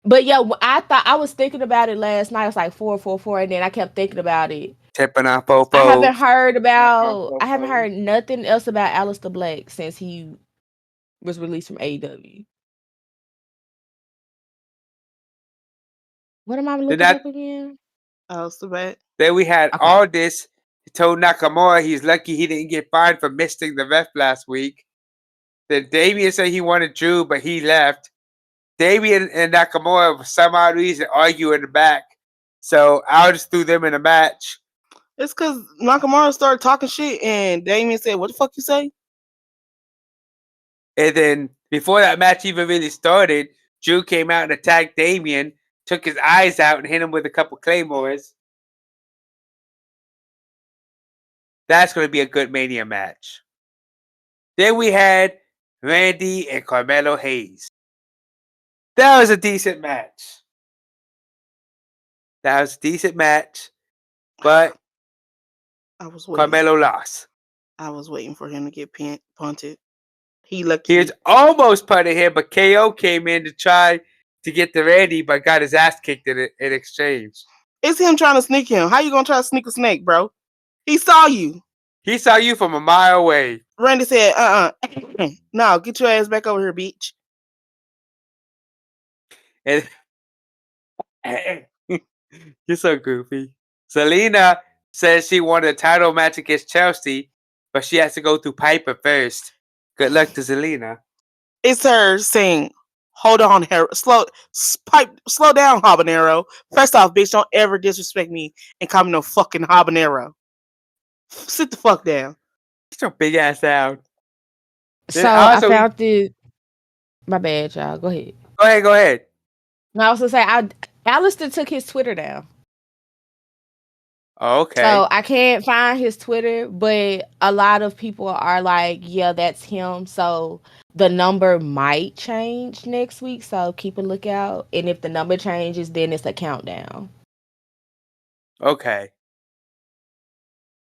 But yeah, I thought I was thinking about it last night. It's like 444, and then I kept thinking about it. Tipping on I haven't fofos. heard Tipping about. on I haven't fofos. heard nothing else about Aleister Black since he was released from AEW. What am I Then looking that up again? Alistair Black. then we had Okay. all this told Nakamura he's lucky he didn't get fined for missing the ref last week. Then Damian said he wanted Drew, but he left. Damian and Nakamura, for some odd reason, argue in the back. So I just threw them in a match. It's because Nakamura started talking shit and Damien said, "What the fuck you say?" And then before that match even really started, Drew came out and attacked Damian, took his eyes out and hit him with a couple claymores. That's going to be a good Mania match. Then we had Randy and Carmelo Hayes. That was a decent match. But I was waiting. Carmelo lost. I was waiting for him to get punted. He He lucky. was almost punted here, but KO came in to try to get the Randy, but got his ass kicked in exchange. It's him trying to sneak him. How you gonna try to sneak a snake, bro? He saw you. He saw you from a mile away. Randy said, no, get your ass back over here, bitch. And you're so goofy. Selena says she wanted a title match against Chelsea, but she has to go through Piper first. Good luck to Selena. It's her saying, hold on, slow down, habanero. First off, bitch, don't ever disrespect me and call me no fucking habanero. Sit the fuck down. Get your big ass down. So I found it. My bad, y'all. Go ahead. Go ahead. I was gonna say, Alistair took his Twitter down. Okay. So I can't find his Twitter, but a lot of people are like, yeah, that's him. So the number might change next week. So keep a lookout. And if the number changes, then it's a countdown. Okay.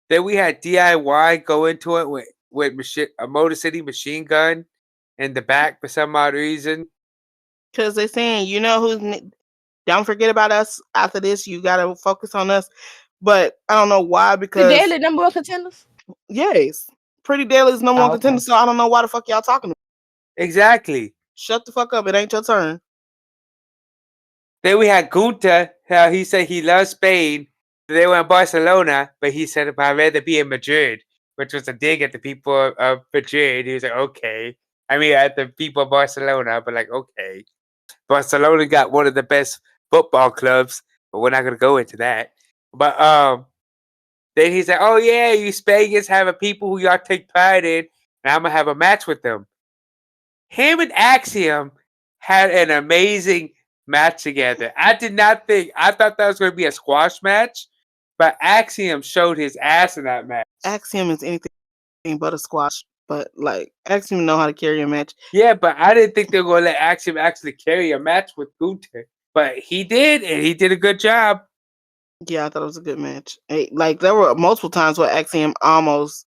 Then we had DIY go into it with a Motor City machine gun in the back for some odd reason. Because they're saying, you know who's... Don't forget about us after this. You got to focus on us. But I don't know why, because... The daily number one contenders? Yes. Pretty Daily's number one contender, so I don't know why the fuck y'all talking about. Exactly. Shut the fuck up. It ain't your turn. Then we had Gunter, how he said he loves Spain. They were in Barcelona, but he said, I'd rather be in Madrid, which was a dig at the people of Madrid. He was like, okay. I mean, at the people of Barcelona, but like, okay. Barcelona got one of the best football clubs, but we're not going to go into that. But then he said, oh, yeah, you Spaniards have a people who y'all take pride in, and I'm going to have a match with them. Him and Axiom had an amazing match together. I thought that was going to be a squash match, but Axiom showed his ass in that match. Axiom is anything but a squash, but like Axiom know how to carry a match. Yeah, but I didn't think they were going to let Axiom actually carry a match with Gunter, but he did, and he did a good job. Yeah, I thought it was a good match. Like there were multiple times where Axiom almost,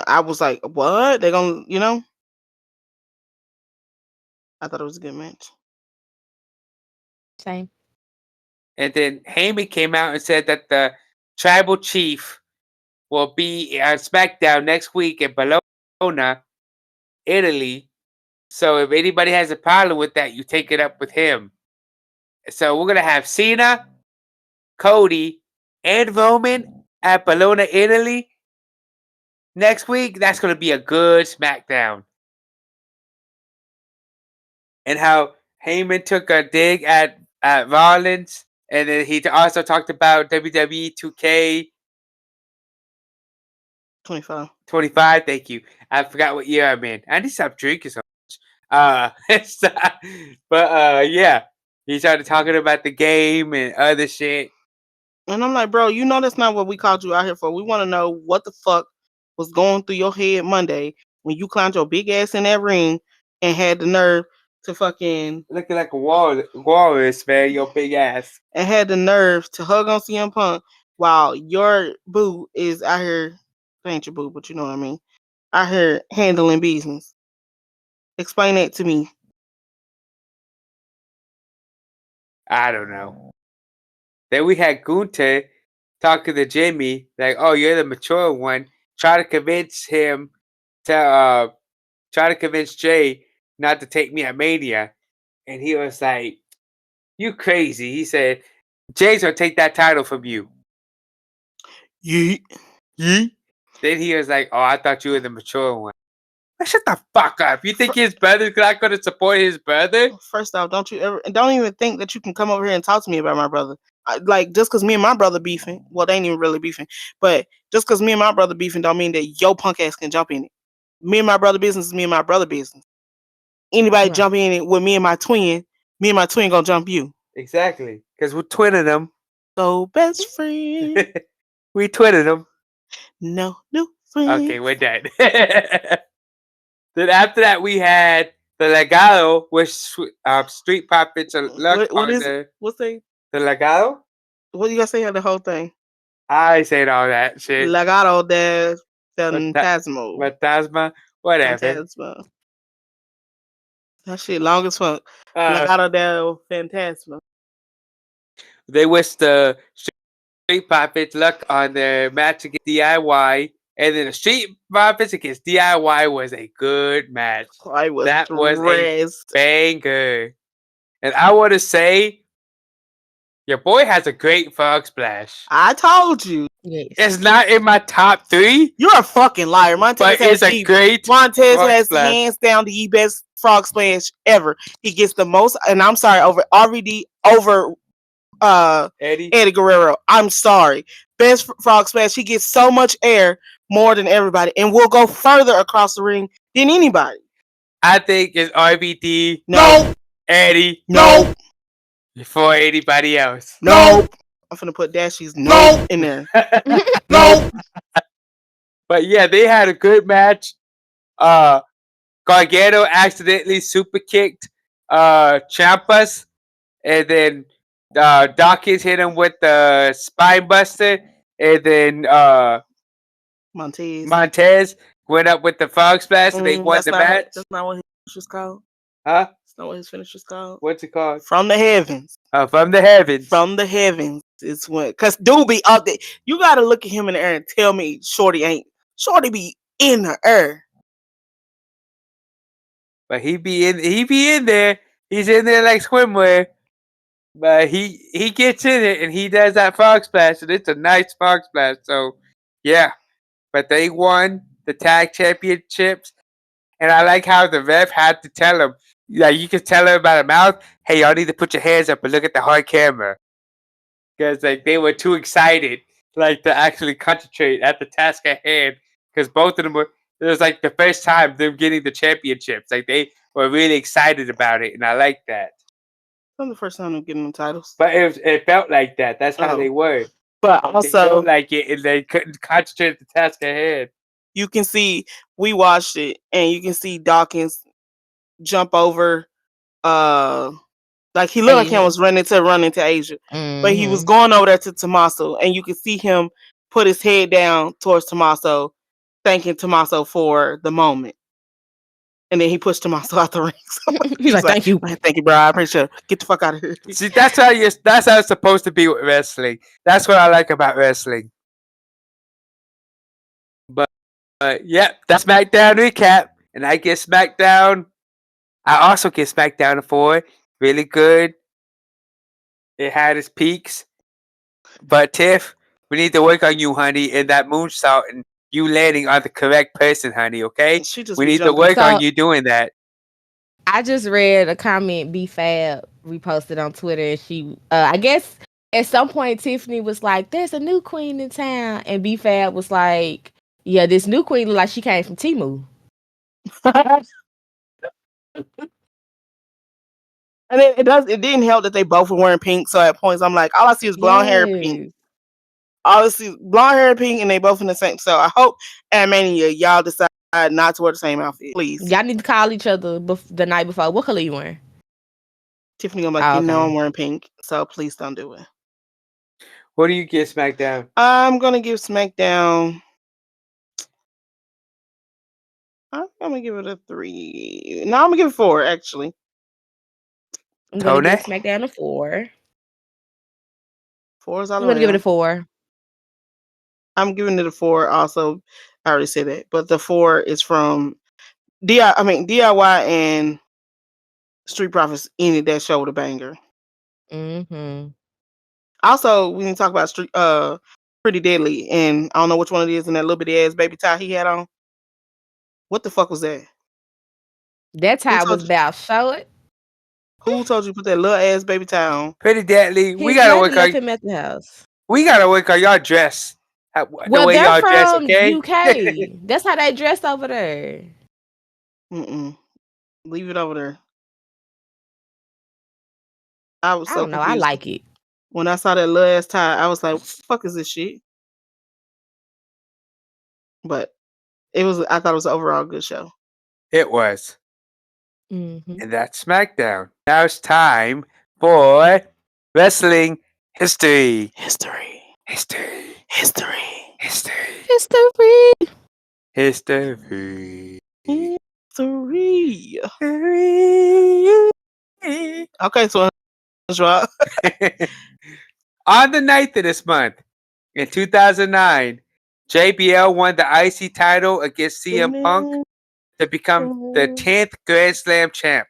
I was like, what? They're gonna, I thought it was a good match. Same. And then Heyman came out and said that the tribal chief will be on SmackDown next week in Bologna, Italy. So if anybody has a problem with that, you take it up with him. So we're going to have Cena, Cody, and Roman at Bologna, Italy next week. That's going to be a good SmackDown. And how Heyman took a dig at Rollins. And then he also talked about WWE 2K 25, thank you. I forgot what year I'm in. I need to stop drinking so much. Yeah. He started talking about the game and other shit. And I'm like, bro, that's not what we called you out here for. We want to know what the fuck was going through your head Monday when you climbed your big ass in that ring and had the nerve to fucking... Looking like a walrus, man, your big ass. And had the nerve to hug on CM Punk while your boo is out here... Ain't your boo, but you know what I mean. Out here handling business. Explain that to me. I don't know. Then we had Gunter talking to Jimmy, like, oh, you're the mature one. Try to convince him to try to convince Jay not to take me at Mania. And he was like, you crazy. He said, Jay's gonna take that title from you. Yeet. Yeet. Then he was like, "Oh, I thought you were the mature one." Like, shut the fuck up. You think his brother's not gonna support his brother? First off, don't you ever, don't even think that you can come over here and talk to me about my brother. Like, just because me and my brother beefing, well, they ain't even really beefing, but just because me and my brother beefing don't mean that your punk ass can jump in it. Me and my brother business is me and my brother business. Anybody Right. jump in it with me and my twin gonna jump you. Exactly. Because we're twinning them. So best friend, We twinning them. no new friend. Okay, we're done. Then after that, we had the Legado, which Street Profits luck What on is it? What's the Legado. what you gotta say on the whole thing? I ain't saying all that shit. Legado del Mata- Fantasmo. Matasma, whatever. Fantasma. That shit long as fuck. Uh, Legado del Fantasma. they wish the Street Profits luck on their match against DIY, and then the Street Profits against DIY was a good match. I was That was a stressed. banger. And I want to say, your boy has a great frog splash. I told you. Yes. It's not in my top 3, You're a fucking liar. Montez but has it's a great Montez frog has splash. hands down the best frog splash ever. He gets the most, and I'm sorry, over RVD over Eddie, Eddie Guerrero. I'm sorry. Best frog splash. He gets so much air more than everybody and will go further across the ring than anybody. I think it's RVD, No. Eddie, No. before anybody else. No. I'm finna put Dashy's no in there. No. But yeah, they had a good match. Gargano accidentally super kicked Champas, and then Dawkins hit him with the spine buster, and then Montez. Montez went up with the frog splash, and they won the match. That's not what his finish was called. Huh? That's not what his finish was called. What's it called? From the heavens. From the heavens. From the heavens is when, cause dude be up there. You gotta look at him in the air and tell me Shorty ain't. Shorty be in the air. But he be in there. He's in there like swimwear. But he gets in it and he does that frog splash, and it's a nice frog splash. So yeah. But they won the tag championships. And I like how the ref had to tell him, like, you could tell him by the mouth, hey, y'all need to put your hands up and look at the hard camera. Because like they were too excited, like, to actually concentrate at the task at hand. Because both of them were, it was like the first time them getting the championships. Like they were really excited about it, and I like that. Not the first time I'm getting them titles. But it felt like that. That's how they were. But They also, felt like it, and they couldn't concentrate at the task at hand. you can see, we watched it, and you can see Dawkins jump over. Like he looked like he was running to Asia, but he was going over there to Tommaso, and you could see him put his head down towards Tommaso, thanking Tommaso for the moment. And then he pushed Tommaso out the ring. So He's like, "Thank you, thank you, bro. I appreciate it. Get the fuck out of here." See, that's how it's supposed to be with wrestling. That's what I like about wrestling. But yeah, that's SmackDown recap, and I get SmackDown. I also get SmackDown 4. Really good. It had its peaks, but Tiff, we need to work on you, honey, and that moonsault and you landing on the correct person, honey. Okay, we need to work on you doing that. I just read a comment B Fab reposted on Twitter, and she, I guess at some point Tiffany was like, "There's a new queen in town," and B Fab was like, "Yeah, this new queen look like she came from Timu." And it didn't help that they both were wearing pink. So at points I'm like, all I see is blonde hair and pink. All I see is blonde hair and pink, and they both in the same. So I hope at Mania y'all decide not to wear the same outfit, please. Y'all need to call each other the night before. What color you wearing? Tiffany gonna be like, you know I'm wearing pink, so please don't do it. What do you give SmackDown? I'm gonna give SmackDown. I'm gonna give it a 3. No, I'm gonna give it 4 actually. I'm gonna give SmackDown a 4. 4 is all I'm gonna give it a 4. I'm giving it a 4 also. I already said that, but the 4 is from DIY and Street Profits ended that show with a banger. Mm-hmm. Also, we need to talk about pretty deadly, and I don't know which one it is in that little bitty ass baby tie he had on. What the fuck was that? That's Who how it told was you? about. Show it. Who told you to put that little ass baby tie on? Pretty deadly. We His gotta baby work left on. him at the house. We gotta work on y'all dress. The Well, way they're y'all dress, from okay? UK. That's how they dress over there. Mm-mm. Leave it over there. I was I so don't know. I confused like it. when I saw that little ass tie. I was like, "What the fuck is this shit?" But it was. I thought it was an overall good show. It was. Hmm. And that's SmackDown. Now it's time for wrestling history. History. History. History. History. History. History. History. History. Okay, so drop. On the 9th of this month, in 2009, JBL won the IC title against CM Punk to become the 10th Grand Slam champ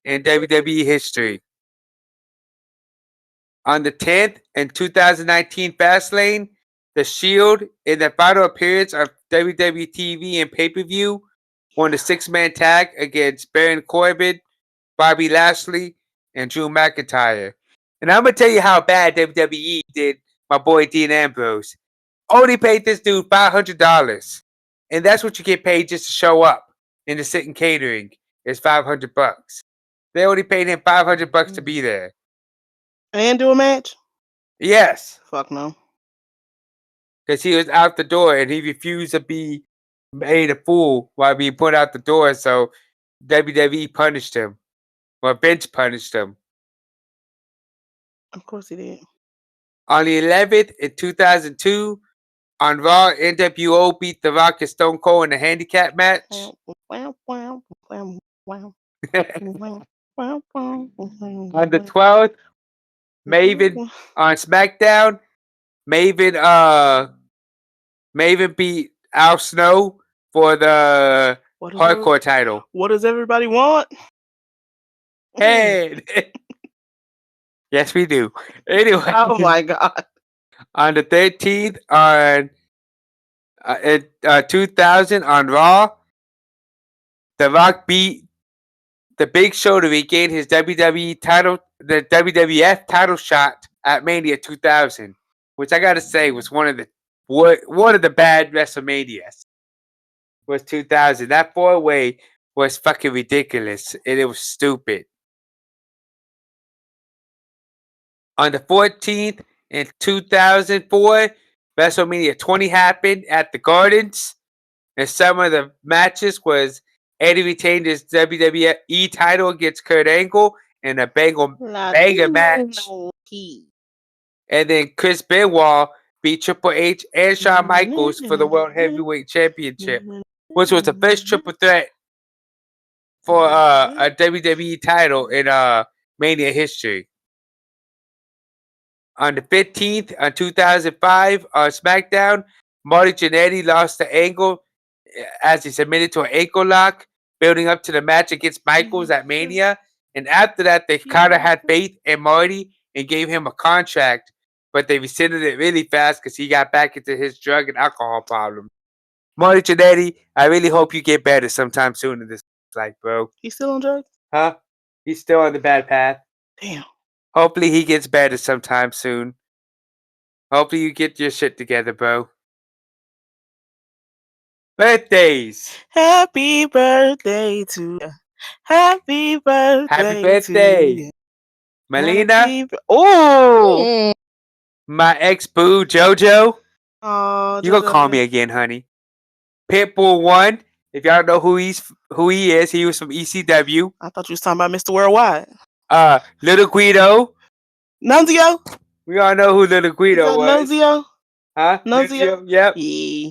in WWE history. On the 10th in 2019 Fastlane, The Shield, in the final appearance of WWE TV and pay-per-view, won the six-man tag against Baron Corbin, Bobby Lashley, and Drew McIntyre. And I'm going to tell you how bad WWE did my boy Dean Ambrose. Only paid this dude $500. And that's what you get paid just to show up and to sit in catering. It's $500. They only paid him $500 to be there. And do a match? Yes, Fuck no. because he was out the door and he refused to be made a fool while being put out the door. So WWE punished him, or Vince punished him. Of course he did. On the 11th in 2002, on Raw, NWO beat The Rock and Stone Cold in a handicap match. On On the 12th, Maven on SmackDown, Maven beat Al Snow for the hardcore title. What does everybody want? Hey, yes, we do. Anyway, Oh my god. on the 13th, on 2000 on Raw, The Rock beat the Big Show to regain his WWE title, the WWF title shot at Mania 2000, which I gotta say was one of the bad WrestleManias. Was 2000. That 4-way was fucking ridiculous and it was stupid. On the 14th in 2004, WrestleMania 20 happened at the Gardens, and some of the matches was Eddie retained his WWE title against Kurt Angle in a banger match. And then Chris Benoit beat Triple H and Shawn Michaels for the World Heavyweight Championship, which was the first triple threat for a WWE title in Mania history. On the 15th, on 2005, on SmackDown, Marty Jannetty lost to Angle as he submitted to an ankle lock, building up to the match against Michaels at Mania. And after that, they kind of had faith in Marty and gave him a contract, but they rescinded it really fast because he got back into his drug and alcohol problem. Marty Jannetty, I really hope you get better sometime soon in this life, bro. He's still on drugs? Huh? He's still on the bad path. Damn. Hopefully he gets better sometime soon. Hopefully you get your shit together, bro. Birthdays. Happy birthday to you. Happy birthday. Happy birthday. To you. Melina. Oh. Mm. My ex boo JoJo. Oh, You gonna call me again, honey. Pitbull 1. If y'all know who he is, he was from ECW. I thought you was talking about Mr. Worldwide. Little Guido. Nunzio? We all know who Little Guido was. Nunzio? Huh? Nunzio? Yep. Yeah.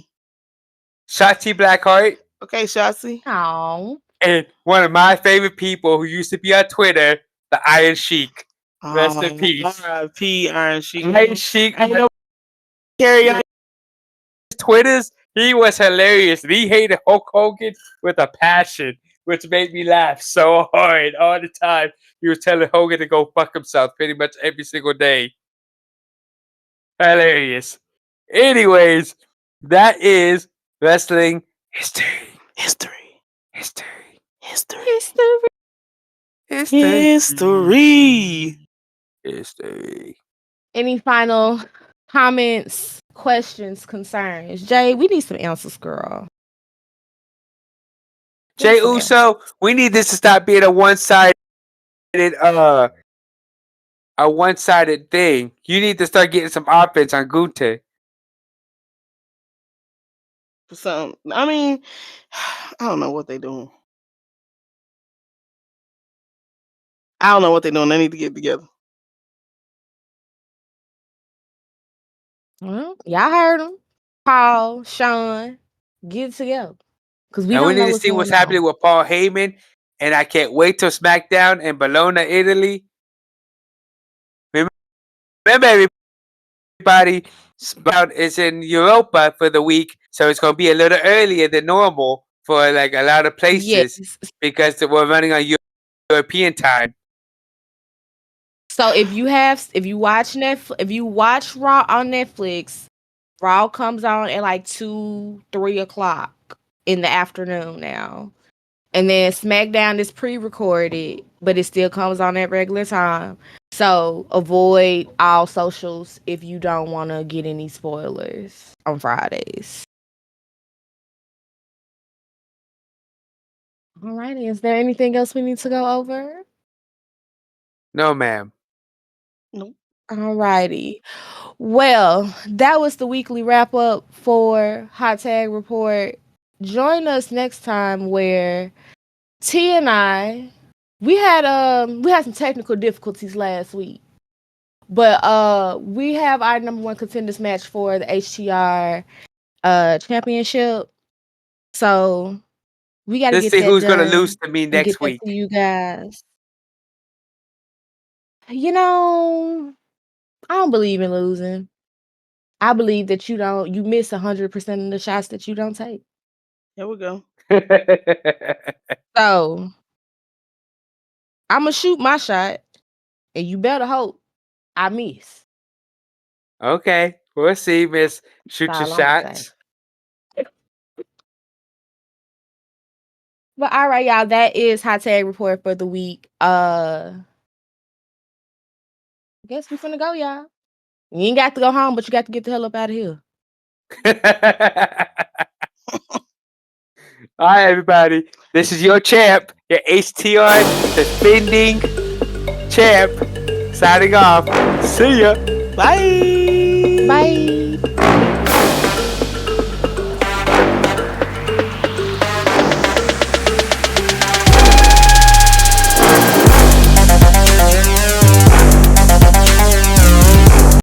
Shotzi Blackheart. Okay, Shotzi. Oh. And one of my favorite people who used to be on Twitter, the Iron Sheik. Rest in peace. R.I.P. Iron Sheik. Iron Sheik. I know Carry on. Twitters, he was hilarious. He hated Hulk Hogan with a passion, which made me laugh so hard all the time. He was telling Hogan to go fuck himself pretty much every single day. Hilarious. Anyways, that is wrestling history. History. History. History. History. History. History. History. Any final comments, questions, concerns? Jay, we need some answers, girl. Give Jay us some answers. Uso, we need this to stop being uh a one-sided thing. You need to start getting some offense on Gute. Some. I mean, I don't know what they're doing. I don't know what they're doing. They need to get together. Well, y'all heard them. Paul, Sean, get it together. Because we And we don't need know to what's see what's going on. happening with Paul Heyman. And I can't wait till SmackDown in Bologna, Italy. Remember, everybody, SmackDown is in Europa for the week, so it's going to be a little earlier than normal for like a lot of places Yes. because we're running on European time. So if you watch if you watch Raw on Netflix, Raw comes on at like 2, 3 o'clock in the afternoon now. And then SmackDown is pre-recorded, but it still comes on at regular time. So avoid all socials if you don't want to get any spoilers on Fridays. All righty. Is there anything else we need to go over? No, ma'am. Nope. All righty. Well, that was the weekly wrap up for Hot Tag Report. Join us next time where T and I we had some technical difficulties last week. But we have our number one contenders match for the HTR championship. So we gotta Let's get see that who's going to lose done to me and get next that week. to you guys. You know, I don't believe in losing. I believe that you miss 100% of the shots that you don't take. Here we go. So I'ma shoot my shot, and you better hope I miss. Okay, we'll see, Miss. Shoot your That's all I'ma say. shots. But all right, y'all, that is Hot Tag Report for the week. I guess we finna go, y'all. You ain't got to go home, but you got to get the hell up out of here. All right, everybody. This is your champ, your HTR defending champ. Signing off. See ya. Bye. Bye.